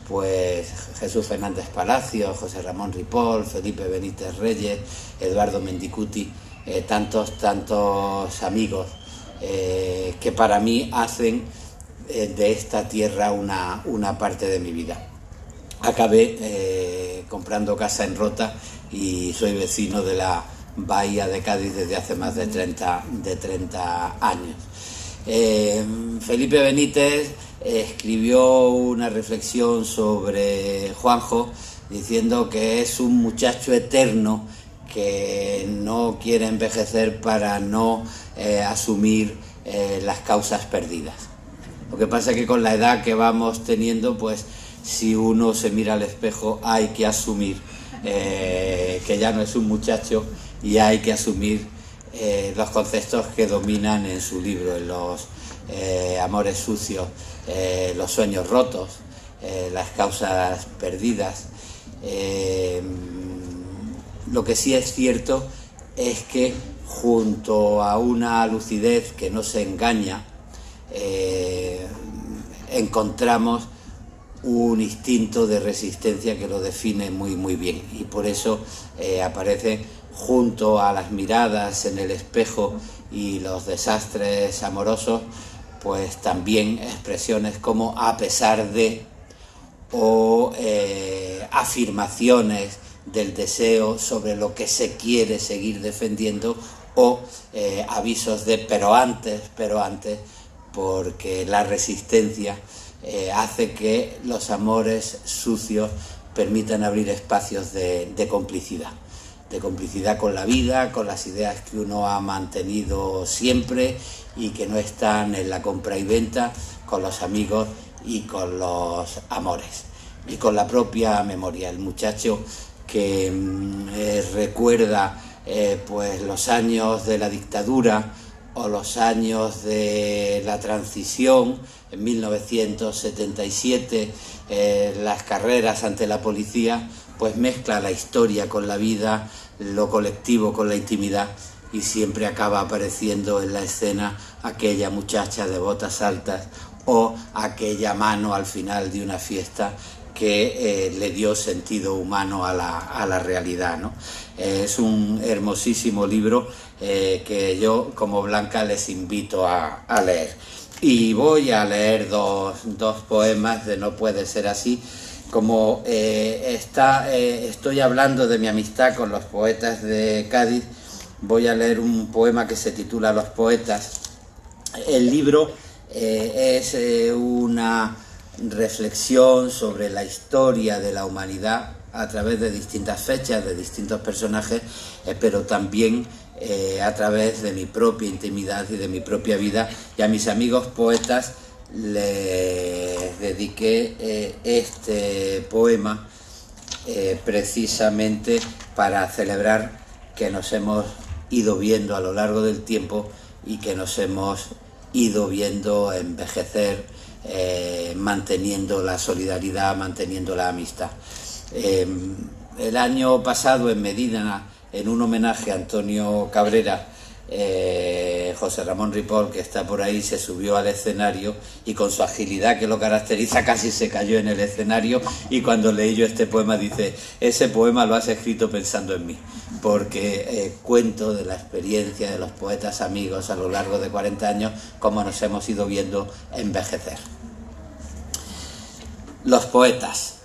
pues Jesús Fernández Palacio, José Ramón Ripoll, Felipe Benítez Reyes, Eduardo Mendicuti, tantos amigos que para mí hacen de esta tierra una parte de mi vida. Acabé comprando casa en Rota y soy vecino de la Bahía de Cádiz desde hace más de 30 años. Felipe Benítez escribió una reflexión sobre Juanjo, diciendo que es un muchacho eterno que no quiere envejecer para no asumir las causas perdidas. Lo que pasa es que con la edad que vamos teniendo, pues si uno se mira al espejo hay que asumir que ya no es un muchacho, y hay que asumir los conceptos que dominan en su libro, en los amores sucios, los sueños rotos, las causas perdidas. Lo que sí es cierto es que junto a una lucidez que no se engaña, encontramos un instinto de resistencia que lo define muy bien, y por eso aparece junto a las miradas en el espejo y los desastres amorosos, pues también expresiones como a pesar de, o afirmaciones del deseo sobre lo que se quiere seguir defendiendo, o avisos de pero antes, porque la resistencia hace que los amores sucios permitan abrir espacios de complicidad con la vida, con las ideas que uno ha mantenido siempre y que no están en la compra y venta, con los amigos y con los amores y con la propia memoria. El muchacho que recuerda pues los años de la dictadura o los años de la transición en 1977, las carreras ante la policía, pues mezcla la historia con la vida, lo colectivo con la intimidad, y siempre acaba apareciendo en la escena aquella muchacha de botas altas o aquella mano al final de una fiesta que le dio sentido humano a la realidad, ¿no? Es un hermosísimo libro que yo, como Blanca, les invito a leer. Y voy a leer dos poemas de No puede ser así. Como estoy hablando de mi amistad con los poetas de Cádiz, voy a leer un poema que se titula Los poetas. El libro es una reflexión sobre la historia de la humanidad a través de distintas fechas, de distintos personajes, pero también a través de mi propia intimidad y de mi propia vida. Y a mis amigos poetas les dediqué este poema precisamente para celebrar que nos hemos ido viendo a lo largo del tiempo y que nos hemos ido viendo envejecer, manteniendo la solidaridad, manteniendo la amistad. El año pasado en Medina, en un homenaje a Antonio Cabrera, José Ramón Ripoll, que está por ahí, se subió al escenario y con su agilidad que lo caracteriza casi se cayó en el escenario, y cuando leí yo este poema dice: ese poema lo has escrito pensando en mí, porque cuento de la experiencia de los poetas amigos a lo largo de 40 años, cómo nos hemos ido viendo envejecer. Los poetas.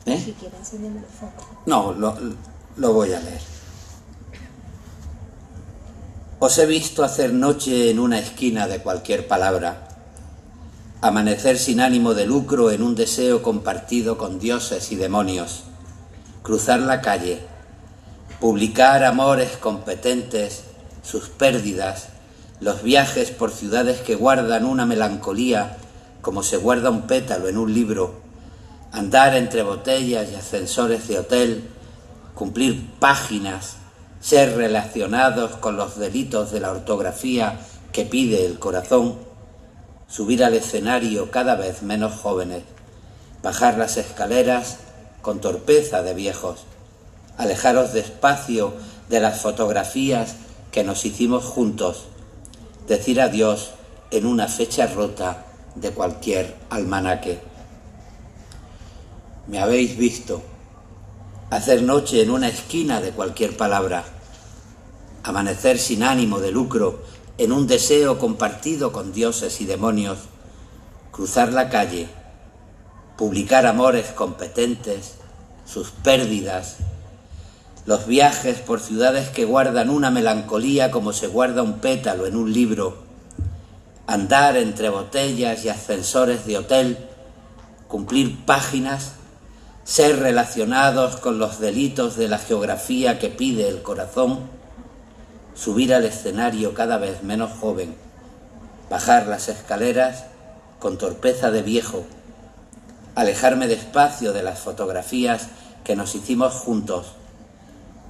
Si quiere, enciéndeme el foco. No, lo voy a leer. Os he visto hacer noche en una esquina de cualquier palabra, amanecer sin ánimo de lucro en un deseo compartido con dioses y demonios, cruzar la calle, publicar amores competentes, sus pérdidas, los viajes por ciudades que guardan una melancolía como se guarda un pétalo en un libro, andar entre botellas y ascensores de hotel, cumplir páginas, ser relacionados con los delitos de la ortografía que pide el corazón, subir al escenario cada vez menos jóvenes, bajar las escaleras con torpeza de viejos, alejaros despacio de las fotografías que nos hicimos juntos, decir adiós en una fecha rota de cualquier almanaque. Me habéis visto hacer noche en una esquina de cualquier palabra, amanecer sin ánimo de lucro en un deseo compartido con dioses y demonios, cruzar la calle, publicar amores competentes, sus pérdidas, los viajes por ciudades que guardan una melancolía como se guarda un pétalo en un libro, andar entre botellas y ascensores de hotel, cumplir páginas, ser relacionados con los delitos de la geografía que pide el corazón, subir al escenario cada vez menos joven, bajar las escaleras con torpeza de viejo, alejarme despacio de las fotografías que nos hicimos juntos,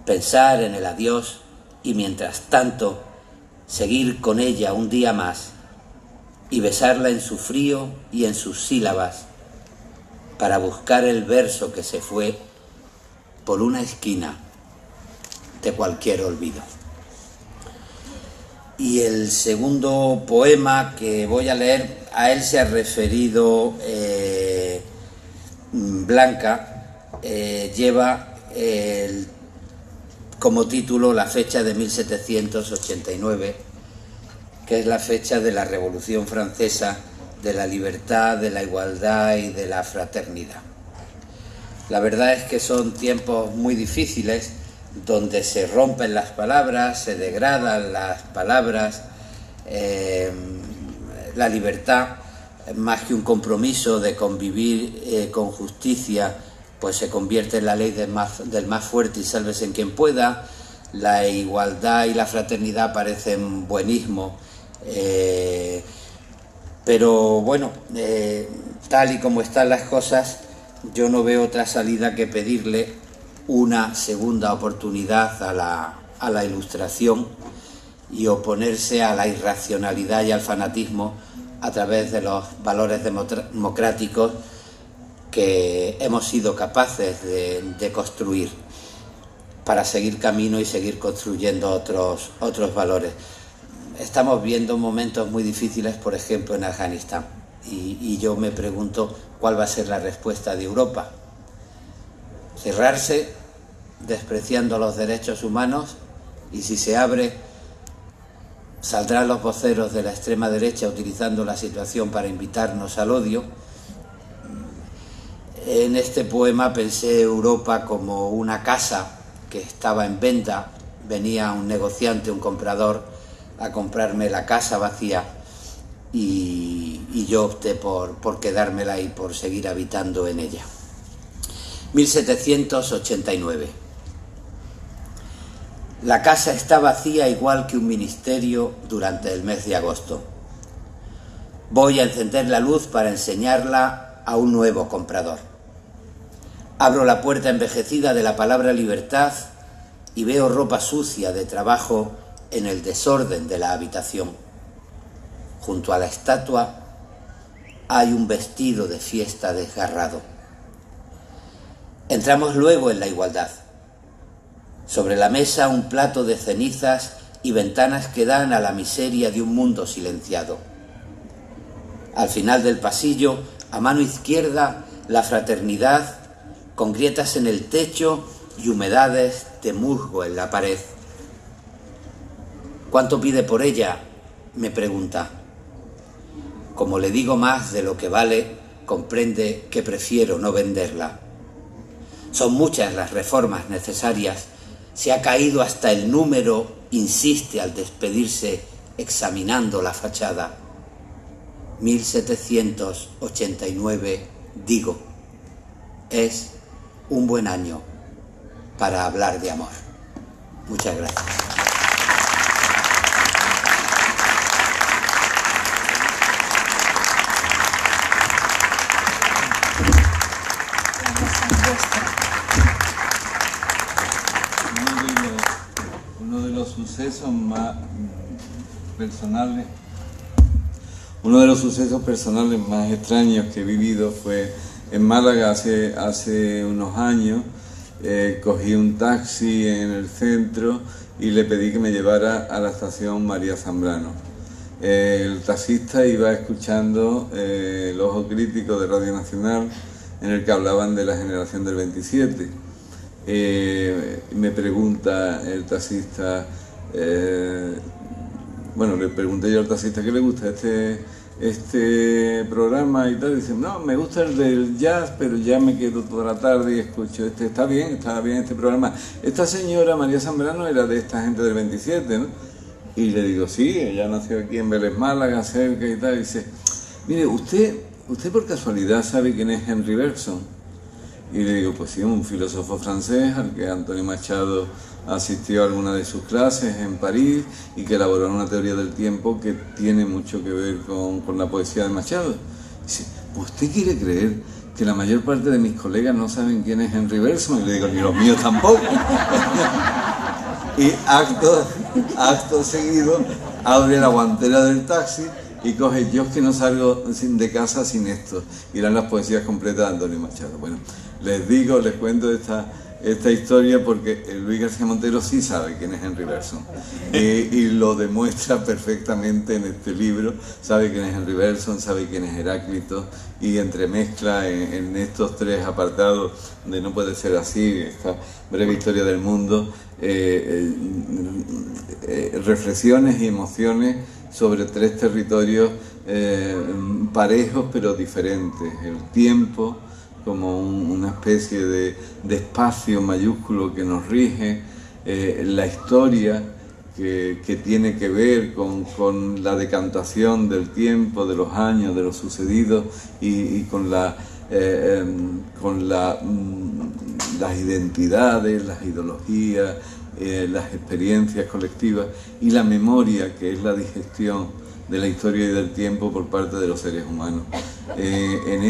pensar en el adiós y mientras tanto seguir con ella un día más y besarla en su frío y en sus sílabas, para buscar el verso que se fue por una esquina de cualquier olvido. Y el segundo poema que voy a leer, a él se ha referido Blanca, lleva como título la fecha de 1789, que es la fecha de la Revolución Francesa, de la libertad, de la igualdad y de la fraternidad. La verdad es que son tiempos muy difíciles, donde se rompen las palabras, se degradan las palabras. La libertad, más que un compromiso de convivir con justicia, pues se convierte en la ley del más fuerte y sálvese en quien pueda. La igualdad y la fraternidad parecen buenismo, pero bueno, tal y como están las cosas, yo no veo otra salida que pedirle una segunda oportunidad a la Ilustración y oponerse a la irracionalidad y al fanatismo a través de los valores democráticos que hemos sido capaces de construir para seguir camino y seguir construyendo otros valores. Estamos viendo momentos muy difíciles, por ejemplo, en Afganistán, y yo me pregunto cuál va a ser la respuesta de Europa. Cerrarse, despreciando los derechos humanos, y si se abre, saldrán los voceros de la extrema derecha utilizando la situación para invitarnos al odio. En este poema pensé Europa como una casa que estaba en venta. Venía un negociante, un comprador, a comprarme la casa vacía y yo opté por quedármela y por seguir habitando en ella. 1789. La casa está vacía igual que un ministerio durante el mes de agosto. Voy a encender la luz para enseñarla a un nuevo comprador. Abro la puerta envejecida de la palabra libertad y veo ropa sucia de trabajo en el desorden de la habitación. Junto a la estatua hay un vestido de fiesta desgarrado. Entramos luego en la igualdad. Sobre la mesa un plato de cenizas y ventanas que dan a la miseria de un mundo silenciado. Al final del pasillo, a mano izquierda, la fraternidad, con grietas en el techo y humedades de musgo en la pared. ¿Cuánto pide por ella?, me pregunta. Como le digo más de lo que vale, comprende que prefiero no venderla. Son muchas las reformas necesarias. Se ha caído hasta el número, insiste al despedirse, examinando la fachada. 1789, digo, es un buen año para hablar de amor. Muchas gracias. Uno de los sucesos personales más extraños que he vivido fue en Málaga hace unos años. Cogí un taxi en el centro y le pedí que me llevara a la estación María Zambrano. El taxista iba escuchando el Ojo Crítico de Radio Nacional, en el que hablaban de la generación del 27. Me pregunta el taxista, le pregunté yo al taxista ¿qué le gusta este programa y tal? Y dice, no, me gusta el del jazz, pero ya me quedo toda la tarde y escucho está bien este programa. Esta señora María Zambrano era de esta gente del 27, ¿no? Y le digo, sí, ella nació aquí en Vélez, Málaga, cerca y tal. Y dice, mire, ¿usted por casualidad sabe quién es Henri Bergson? Y le digo, pues sí, un filósofo francés al que Antonio Machado asistió a alguna de sus clases en París y que elaboró una teoría del tiempo que tiene mucho que ver con la poesía de Machado. Dice, ¿usted quiere creer que la mayor parte de mis colegas no saben quién es Henri Bergson? Y le digo, ni los míos tampoco. Y acto seguido abre la guantera del taxi y coge, yo es que no salgo de casa sin esto. Y eran las poesías completas de Antonio Machado. Bueno, les cuento esta historia porque Luis García Montero sí sabe quién es Henri Bergson y lo demuestra perfectamente en este libro. Sabe quién es Henri Bergson, sabe quién es Heráclito y entremezcla en estos tres apartados de No puede ser así, esta breve historia del mundo, reflexiones y emociones sobre tres territorios parejos pero diferentes: el tiempo como una especie de espacio mayúsculo que nos rige, la historia que tiene que ver con la decantación del tiempo, de los años, de lo sucedido y con las identidades, las ideologías, las experiencias colectivas y la memoria, que es la digestión de la historia y del tiempo por parte de los seres humanos. En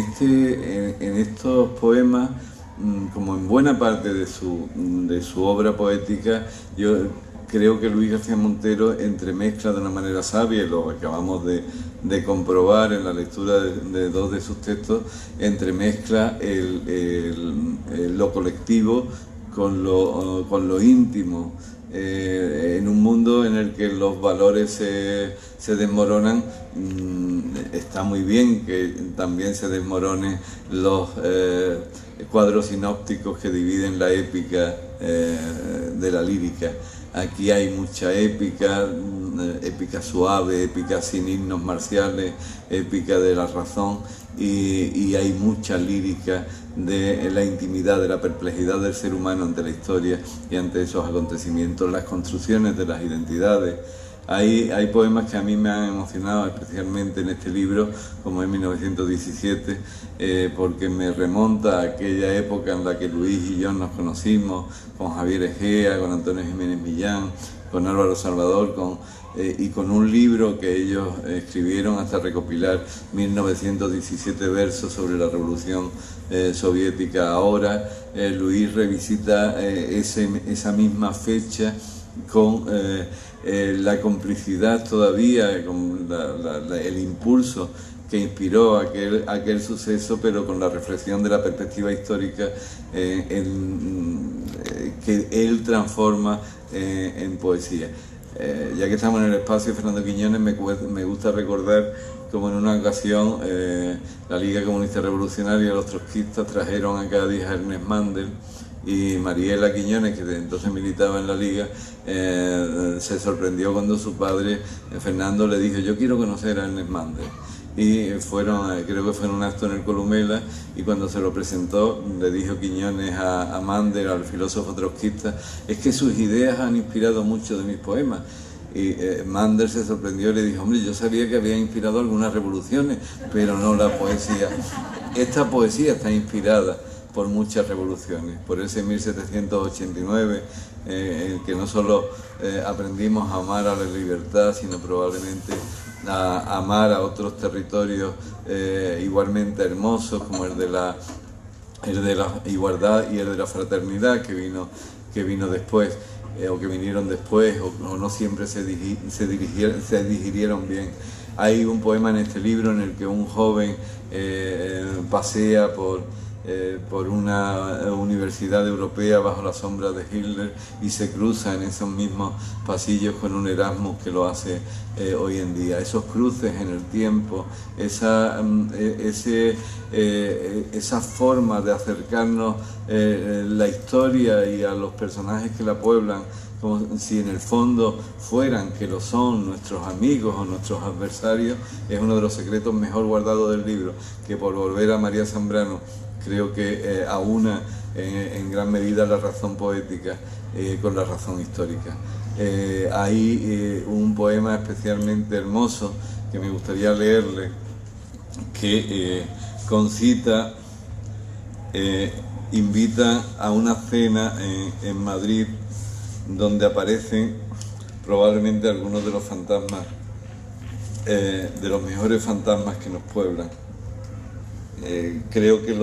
estos poemas, como en buena parte de su obra poética, yo creo que Luis García Montero entremezcla de una manera sabia, y lo acabamos de comprobar en la lectura de dos de sus textos, entremezcla lo colectivo con lo íntimo. En un mundo en el que los valores se desmoronan, está muy bien que también se desmoronen los cuadros sinópticos que dividen la épica de la lírica. Aquí hay mucha épica, épica suave, épica sin himnos marciales, épica de la razón, y hay mucha lírica de la intimidad, de la perplejidad del ser humano ante la historia y ante esos acontecimientos, las construcciones de las identidades. Hay poemas que a mí me han emocionado especialmente en este libro, como en 1917, porque me remonta a aquella época en la que Luis y yo nos conocimos, con Javier Egea, con Antonio Jiménez Millán, con Álvaro Salvador, y con un libro que ellos escribieron hasta recopilar 1917 versos sobre la Revolución Soviética. Ahora Luis revisita esa misma fecha con la complicidad todavía, con el impulso que inspiró aquel suceso, pero con la reflexión de la perspectiva histórica que él transforma en poesía. Ya que estamos en el espacio, Fernando Quiñones, me gusta recordar como en una ocasión la Liga Comunista Revolucionaria, los trotskistas trajeron a Cádiz a Ernest Mandel, y Mariela Quiñones, que entonces militaba en la Liga, se sorprendió cuando su padre, Fernando, le dijo: yo quiero conocer a Ernest Mandel. Y creo que fue en un acto en el Columela, y cuando se lo presentó le dijo Quiñones a Mandel, al filósofo trotskista: es que sus ideas han inspirado mucho de mis poemas. Y Mandel se sorprendió y le dijo: hombre, yo sabía que había inspirado algunas revoluciones, pero no la poesía. Esta poesía está inspirada por muchas revoluciones, por ese 1789, que no solo aprendimos a amar a la libertad, sino probablemente a amar a otros territorios igualmente hermosos, como el de la igualdad y el de la fraternidad, que vino después, o que vinieron después, o no siempre se digirieron bien. Hay un poema en este libro en el que un joven pasea por una universidad europea bajo la sombra de Hitler y se cruza en esos mismos pasillos con un Erasmus que lo hace hoy en día. Esos cruces en el tiempo, esa forma de acercarnos la historia y a los personajes que la pueblan, como si en el fondo fueran, que lo son, nuestros amigos o nuestros adversarios, es uno de los secretos mejor guardados del libro, que, por volver a María Zambrano, creo que aúna en gran medida la razón poética con la razón histórica. Hay un poema especialmente hermoso que me gustaría leerle, que con cita invita a una cena en Madrid, donde aparecen probablemente algunos de los fantasmas, de los mejores fantasmas que nos pueblan. Creo que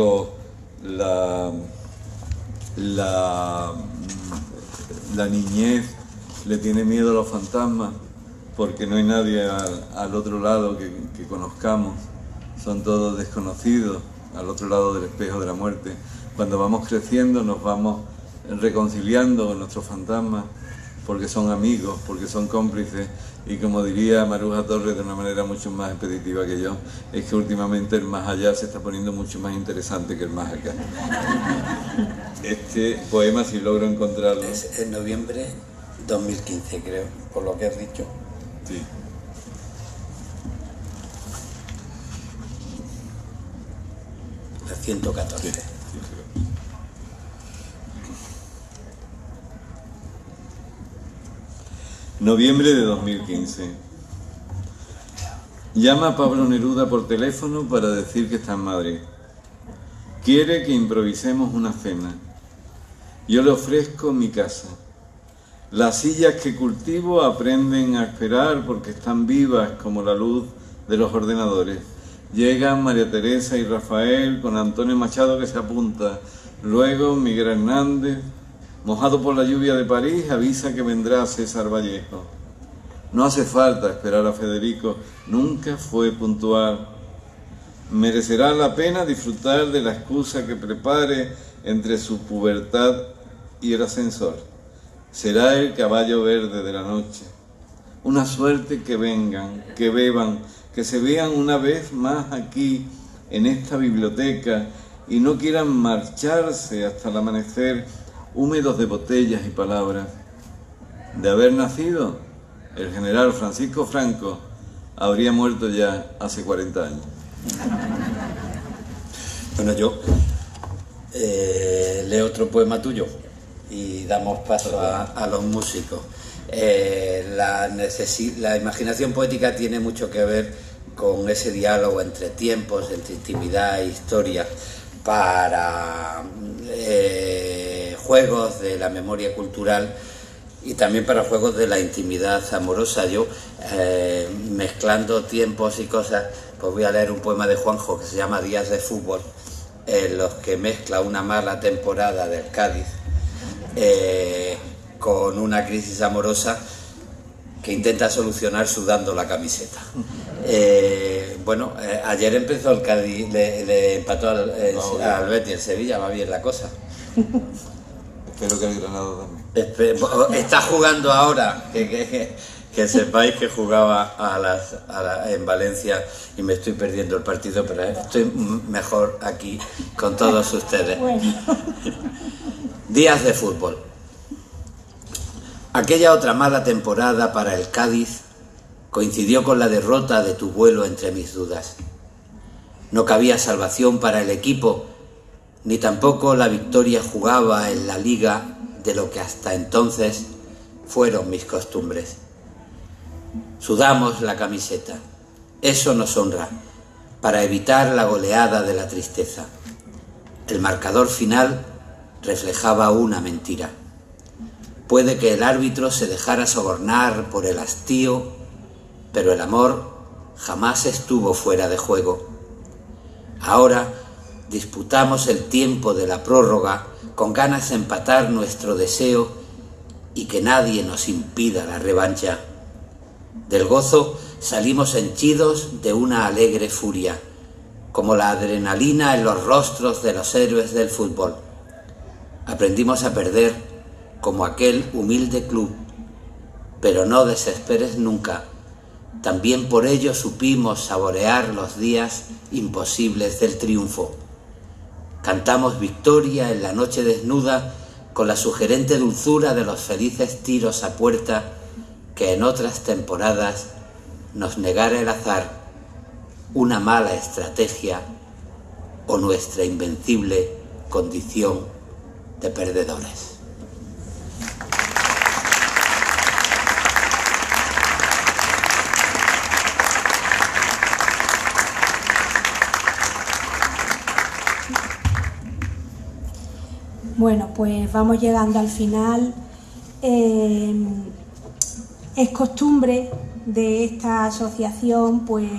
la niñez le tiene miedo a los fantasmas porque no hay nadie al otro lado que conozcamos, son todos desconocidos, al otro lado del espejo de la muerte. Cuando vamos creciendo nos vamos reconciliando con nuestros fantasmas, porque son amigos, porque son cómplices, y como diría Maruja Torres de una manera mucho más expeditiva que yo, es que últimamente el más allá se está poniendo mucho más interesante que el más acá. Este poema, si logro encontrarlo... Es en noviembre 2015, creo, por lo que has dicho. Sí. La 114. Sí. Noviembre de 2015. Llama a Pablo Neruda por teléfono para decir que está en Madrid. Quiere que improvisemos una cena. Yo le ofrezco mi casa. Las sillas que cultivo aprenden a esperar porque están vivas como la luz de los ordenadores. Llegan María Teresa y Rafael con Antonio Machado que se apunta. Luego Miguel Hernández, mojado por la lluvia de París, avisa que vendrá César Vallejo. No hace falta esperar a Federico, nunca fue puntual. Merecerá la pena disfrutar de la excusa que prepare entre su pubertad y el ascensor. Será el caballo verde de la noche. Una suerte que vengan, que beban, que se vean una vez más aquí, en esta biblioteca, y no quieran marcharse hasta el amanecer, húmedos de botellas y palabras. De haber nacido, el general Francisco Franco habría muerto ya hace 40 años. Bueno, yo leo otro poema tuyo y damos paso a los músicos. La imaginación poética tiene mucho que ver con ese diálogo entre tiempos, entre intimidad e historia, para juegos de la memoria cultural y también para juegos de la intimidad amorosa. Yo, mezclando tiempos y cosas, pues voy a leer un poema de Juanjo que se llama Días de fútbol, en los que mezcla una mala temporada del Cádiz con una crisis amorosa que intenta solucionar sudando la camiseta. Ayer empezó el Cádiz, le empató al Betis en Sevilla, va bien la cosa. Espero que el Granada también. Está jugando ahora, que sepáis que jugaba en Valencia y me estoy perdiendo el partido, pero estoy mejor aquí con todos ustedes. Bueno. Días de fútbol. Aquella otra mala temporada para el Cádiz coincidió con la derrota de tu vuelo entre mis dudas. No cabía salvación para el equipo, ni tampoco la victoria jugaba en la liga de lo que hasta entonces fueron mis costumbres. Sudamos la camiseta, eso nos honra, para evitar la goleada de la tristeza. El marcador final reflejaba una mentira. Puede que el árbitro se dejara sobornar por el hastío, pero el amor jamás estuvo fuera de juego. Ahora disputamos el tiempo de la prórroga con ganas de empatar nuestro deseo y que nadie nos impida la revancha. Del gozo salimos henchidos de una alegre furia, como la adrenalina en los rostros de los héroes del fútbol. Aprendimos a perder como aquel humilde club, pero no desesperes nunca. También por ello supimos saborear los días imposibles del triunfo. Cantamos victoria en la noche desnuda con la sugerente dulzura de los felices tiros a puerta que en otras temporadas nos negara el azar, una mala estrategia o nuestra invencible condición de perdedores. Bueno, pues vamos llegando al final. Es costumbre de esta asociación pues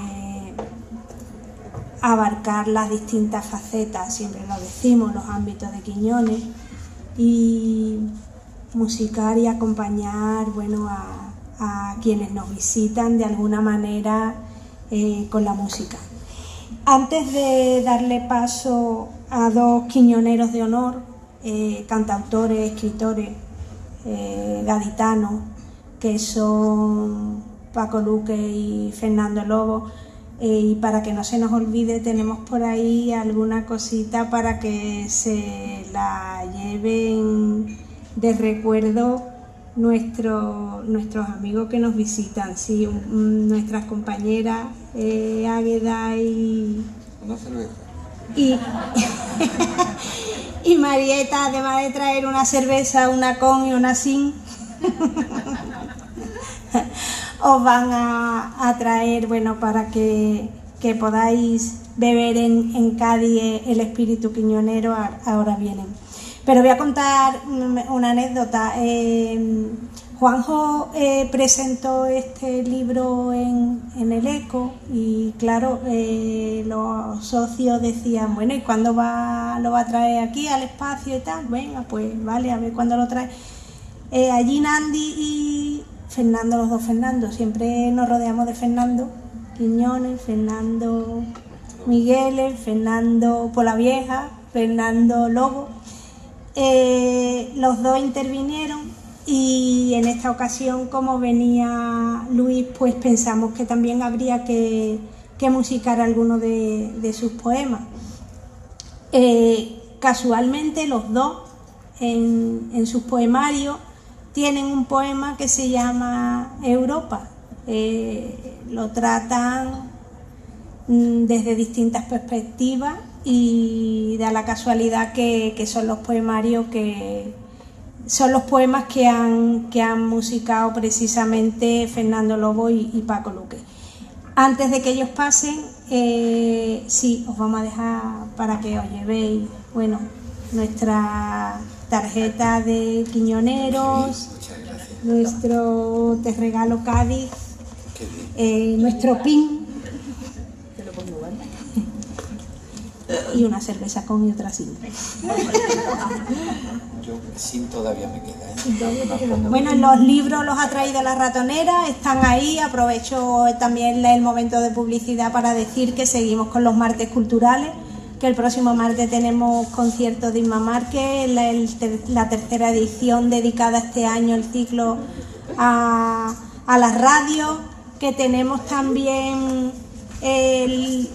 abarcar las distintas facetas, siempre lo decimos, los ámbitos de Quiñones, y musicar y acompañar a quienes nos visitan de alguna manera con la música. Antes de darle paso a dos quiñoneros de honor, cantautores, escritores gaditanos, que son Paco Luque y Fernando Lobo, y para que no se nos olvide tenemos por ahí alguna cosita para que se la lleven de recuerdo nuestros amigos que nos visitan, sí, nuestras compañeras Águeda y... Una cerveza. Y, y Marieta, además de traer una cerveza, una con y una sin, os van a traer, bueno, para que podáis beber en Cádiz el espíritu quiñonero. Ahora vienen. Pero voy a contar una anécdota. Juanjo presentó este libro en el ECO y claro, los socios decían, bueno, ¿y cuándo lo va a traer aquí al espacio y tal? Venga, pues vale, a ver cuándo lo trae. Allí Nandi y Fernando, los dos Fernando, siempre nos rodeamos de Fernando Quiñones, Fernando Migueles, Fernando Polavieja, Fernando Lobo. Los dos intervinieron y en esta ocasión, como venía Luis, pues pensamos que también habría que musicar alguno de sus poemas. Casualmente los dos en sus poemarios tienen un poema que se llama Europa. Lo tratan desde distintas perspectivas y da la casualidad que son los poemarios son los poemas que han musicado precisamente Fernando Lobo y Paco Luque. Antes de que ellos pasen, sí, os vamos a dejar para que os llevéis, bueno, nuestra tarjeta de quiñoneros, nuestro Te Regalo Cádiz, nuestro pin y una cerveza con y otra sin. Yo sin todavía me queda. Bueno, los libros los ha traído La Ratonera, están ahí. Aprovecho también el momento de publicidad para decir que seguimos con los martes culturales, que el próximo martes tenemos concierto de Inma Márquez, la tercera edición dedicada este año al ciclo a las radios, que tenemos también el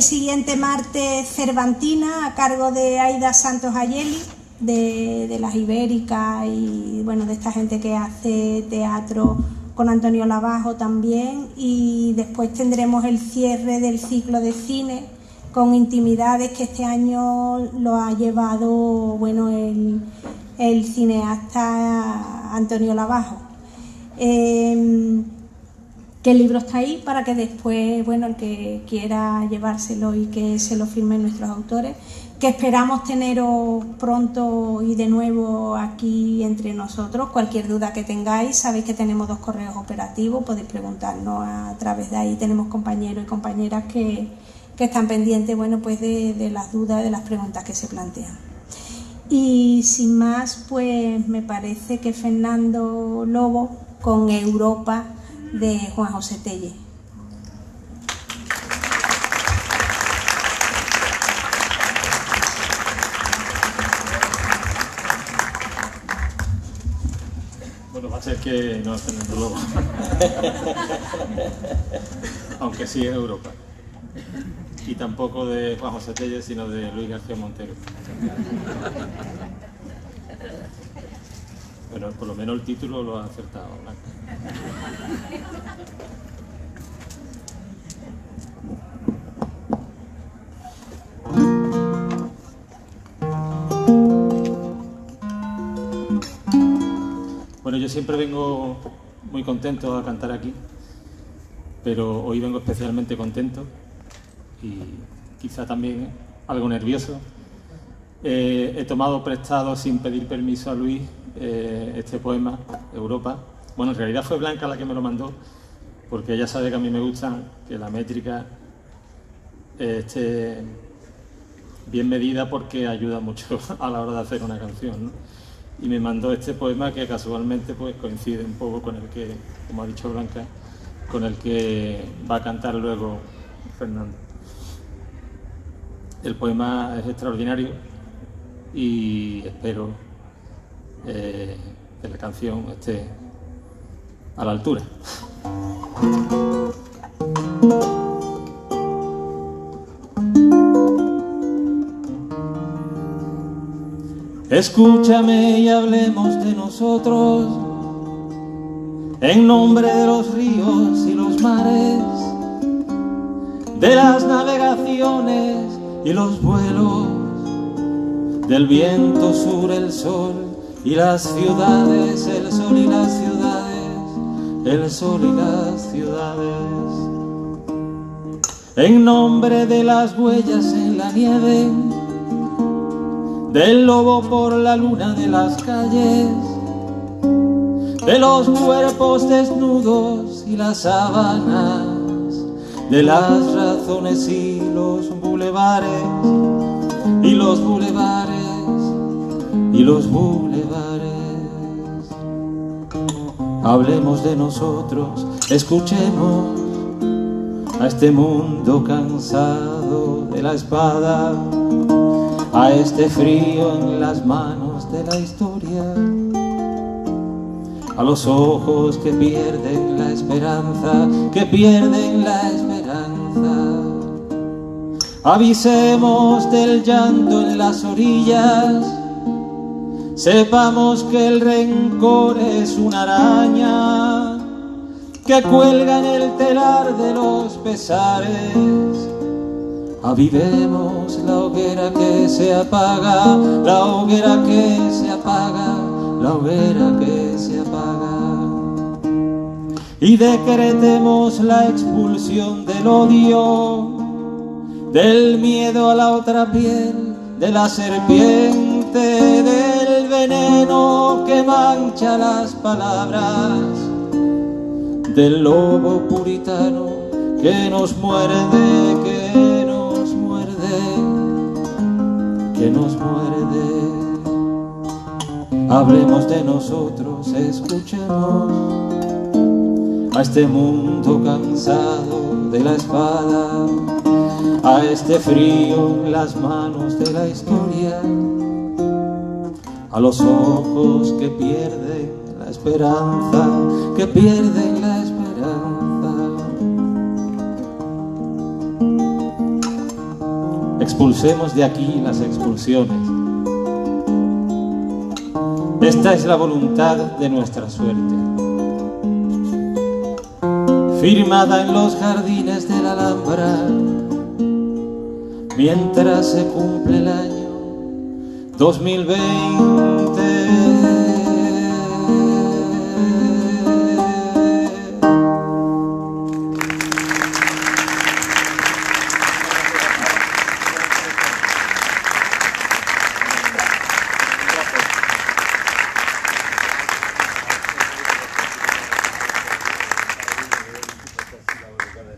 siguiente martes Cervantina a cargo de Aida Santos Ayeli, de las Ibéricas y bueno, de esta gente que hace teatro, con Antonio Lavajo también, y después tendremos el cierre del ciclo de cine con Intimidades, que este año lo ha llevado, bueno, el cineasta Antonio Lavajo. Que el libro está ahí para que después, bueno, el que quiera llevárselo y que se lo firmen nuestros autores, que esperamos teneros pronto y de nuevo aquí entre nosotros. Cualquier duda que tengáis, sabéis que tenemos 2 correos operativos, podéis preguntarnos a través de ahí. Tenemos compañeros y compañeras que están pendientes, bueno, pues de las dudas, de las preguntas que se plantean. Y sin más, pues me parece que Fernando Lobo con Europa de Juan José Tellez. Bueno, va a ser que no es Fernando Lobo. Aunque sí es Europa. Y tampoco de Juan José Tellez, sino de Luis García Montero. Bueno, por lo menos el título lo ha acertado, Blanca. Bueno, yo siempre vengo muy contento a cantar aquí, pero hoy vengo especialmente contento y quizá también algo nervioso. He tomado prestado sin pedir permiso a Luis este poema, Europa. Bueno, en realidad fue Blanca la que me lo mandó, porque ella sabe que a mí me gusta que la métrica esté bien medida porque ayuda mucho a la hora de hacer una canción, ¿no? Y me mandó este poema que casualmente pues coincide un poco con el que, como ha dicho Blanca, con el que va a cantar luego Fernando. El poema es extraordinario y espero que la canción esté a la altura. Escúchame y hablemos de nosotros, en nombre de los ríos y los mares, de las navegaciones y los vuelos del viento sur, el sol y las ciudades, el sol y las ciudades, el sol y las ciudades. En nombre de las huellas en la nieve, del lobo por la luna de las calles, de los cuerpos desnudos y las sábanas, de las razones y los bulevares, y los bulevares, y los bulevares. Hablemos de nosotros, escuchemos a este mundo cansado de la espada, a este frío en las manos de la historia, a los ojos que pierden la esperanza, que pierden la esperanza. Avisemos del llanto en las orillas, sepamos que el rencor es una araña que cuelga en el telar de los pesares. Avivemos la hoguera que se apaga, la hoguera que se apaga, la hoguera que se apaga. Y decretemos la expulsión del odio, del miedo a la otra piel, de la serpiente, del veneno que mancha las palabras, del lobo puritano que nos muerde, que nos muerde, que nos muerde. Hablemos de nosotros, escuchemos a este mundo cansado de la espada, a este frío en las manos de la historia, a los ojos que pierden la esperanza, que pierden la esperanza. Expulsemos de aquí las expulsiones. Esta es la voluntad de nuestra suerte, firmada en los jardines de la Alhambra, mientras se cumple el año 2020.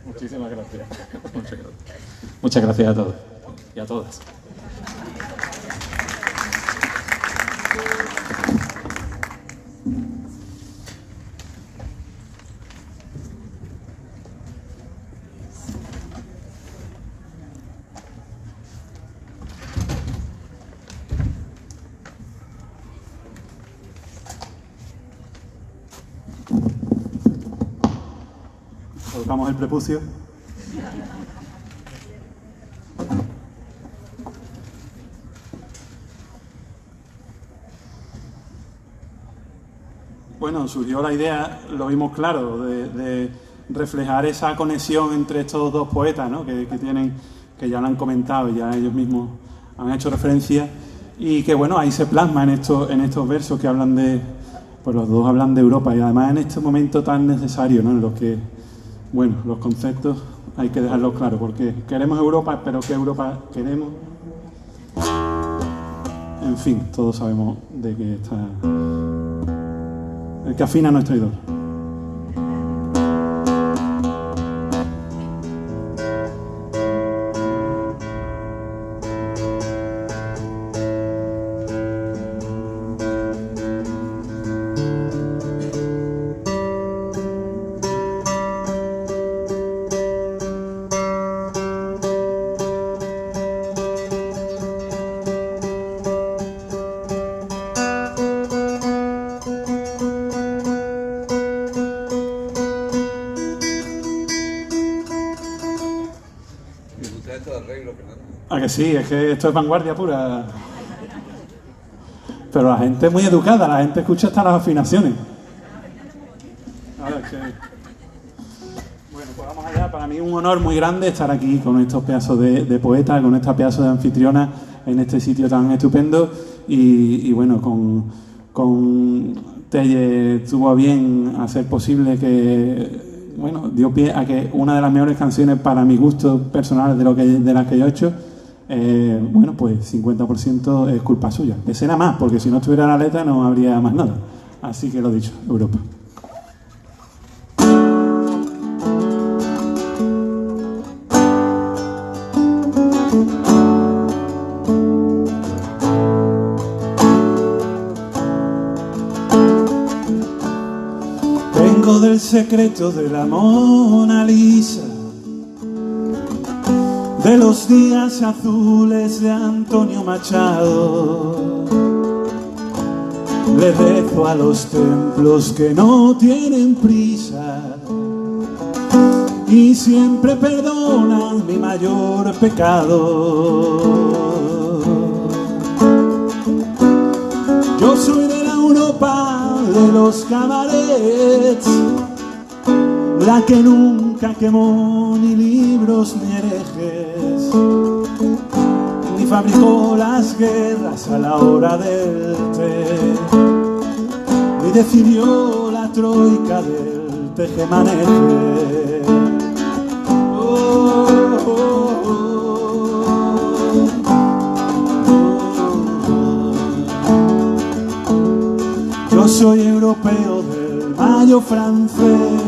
Muchísimas gracias. Muchas gracias a todos y a todas. Colocamos el prepucio. Bueno, surgió la idea, lo vimos claro, de reflejar esa conexión entre estos dos poetas, ¿no? que tienen, que ya lo han comentado, ya ellos mismos han hecho referencia, y que bueno, ahí se plasma en estos versos que hablan de, pues los dos hablan de Europa, y además en este momento tan necesario, ¿no? En los que, bueno, los conceptos hay que dejarlos claros, porque queremos Europa, pero ¿qué Europa queremos? En fin, todos sabemos de qué está. El que afina no es traidor. ¿A que sí? Es que esto es vanguardia pura. Pero la gente es muy educada, la gente escucha hasta las afinaciones. Ahora es que... Bueno, pues vamos allá para mí es un honor muy grande estar aquí con estos pedazos de poetas, con esta pedazo de anfitriona en este sitio tan estupendo y bueno, con Telle tuvo a bien hacer posible que, bueno, dio pie a que una de las mejores canciones para mi gusto personal de las que yo he hecho, bueno, pues 50% es culpa suya. Ese era más, porque si no estuviera la letra no habría más nada. Así que lo dicho, Europa. Vengo del secreto de la Mona Lisa, de los días azules de Antonio Machado. Le rezo a los templos que no tienen prisa y siempre perdonan mi mayor pecado. Yo soy de la Europa de los cabarets, la que nunca quemó ni libros ni herejes, ni fabricó las guerras a la hora del té, ni decidió la troika del tejemaneje. Oh, oh, oh, oh. Yo soy europeo del mayo francés,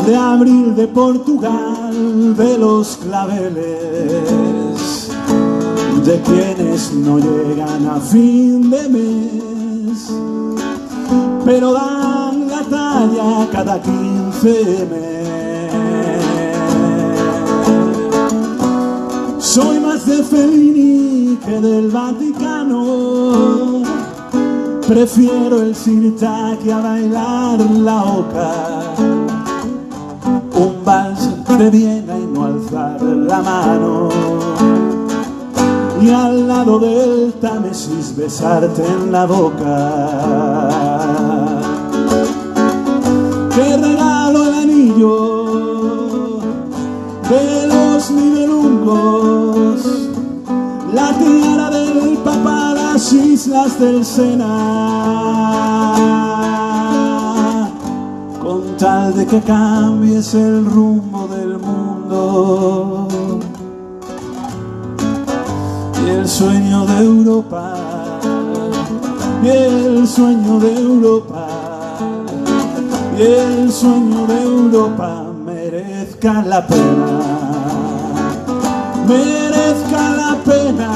de abril de Portugal, de los claveles, de quienes no llegan a fin de mes, pero dan la talla cada 15 mes. Soy más de Fellini que del Vaticano, prefiero el sirtaki a bailar la oca, un vals de Viena y no alzar la mano, y al lado del Támesis besarte en la boca. Te regalo el anillo de los Nibelungos, la tiara del Papa, las islas del Sena, con tal de que cambies el rumbo del mundo. Y el sueño de Europa, y el sueño de Europa, y el sueño de Europa merezca la pena, merezca la pena.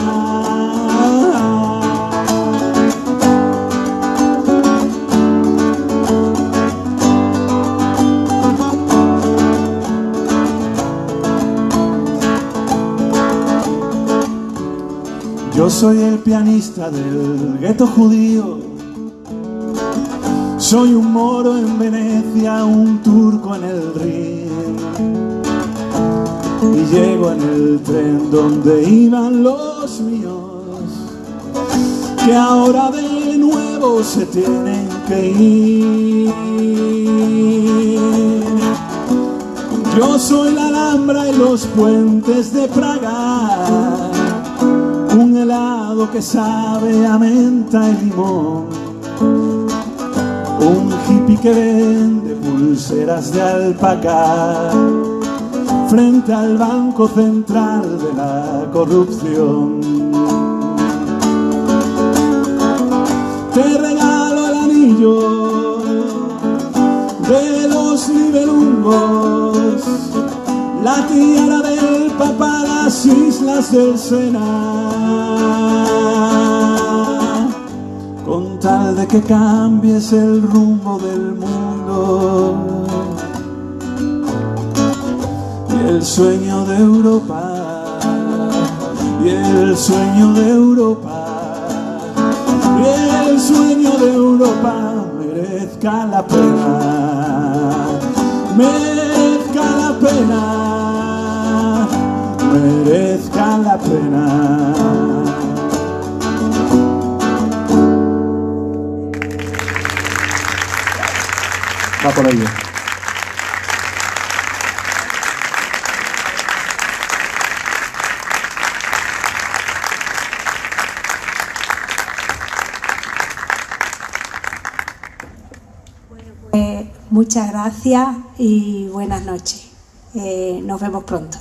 Yo soy el pianista del gueto judío, soy un moro en Venecia, un turco en el Rin, y llego en el tren donde iban los míos, que ahora de nuevo se tienen que ir. Yo soy la Alhambra y los puentes de Praga, un helado que sabe a menta y limón, un hippie que vende pulseras de alpaca frente al Banco Central de la Corrupción. Te regalo el anillo de los Nibelungos, la tiara del Papa, las islas del Sena, con tal de que cambies el rumbo del mundo. Y el sueño de Europa, y el sueño de Europa, y el sueño de Europa merezca la pena, merezca la pena, merezca la pena. Va por ello. Muchas gracias y buenas noches. Nos vemos pronto.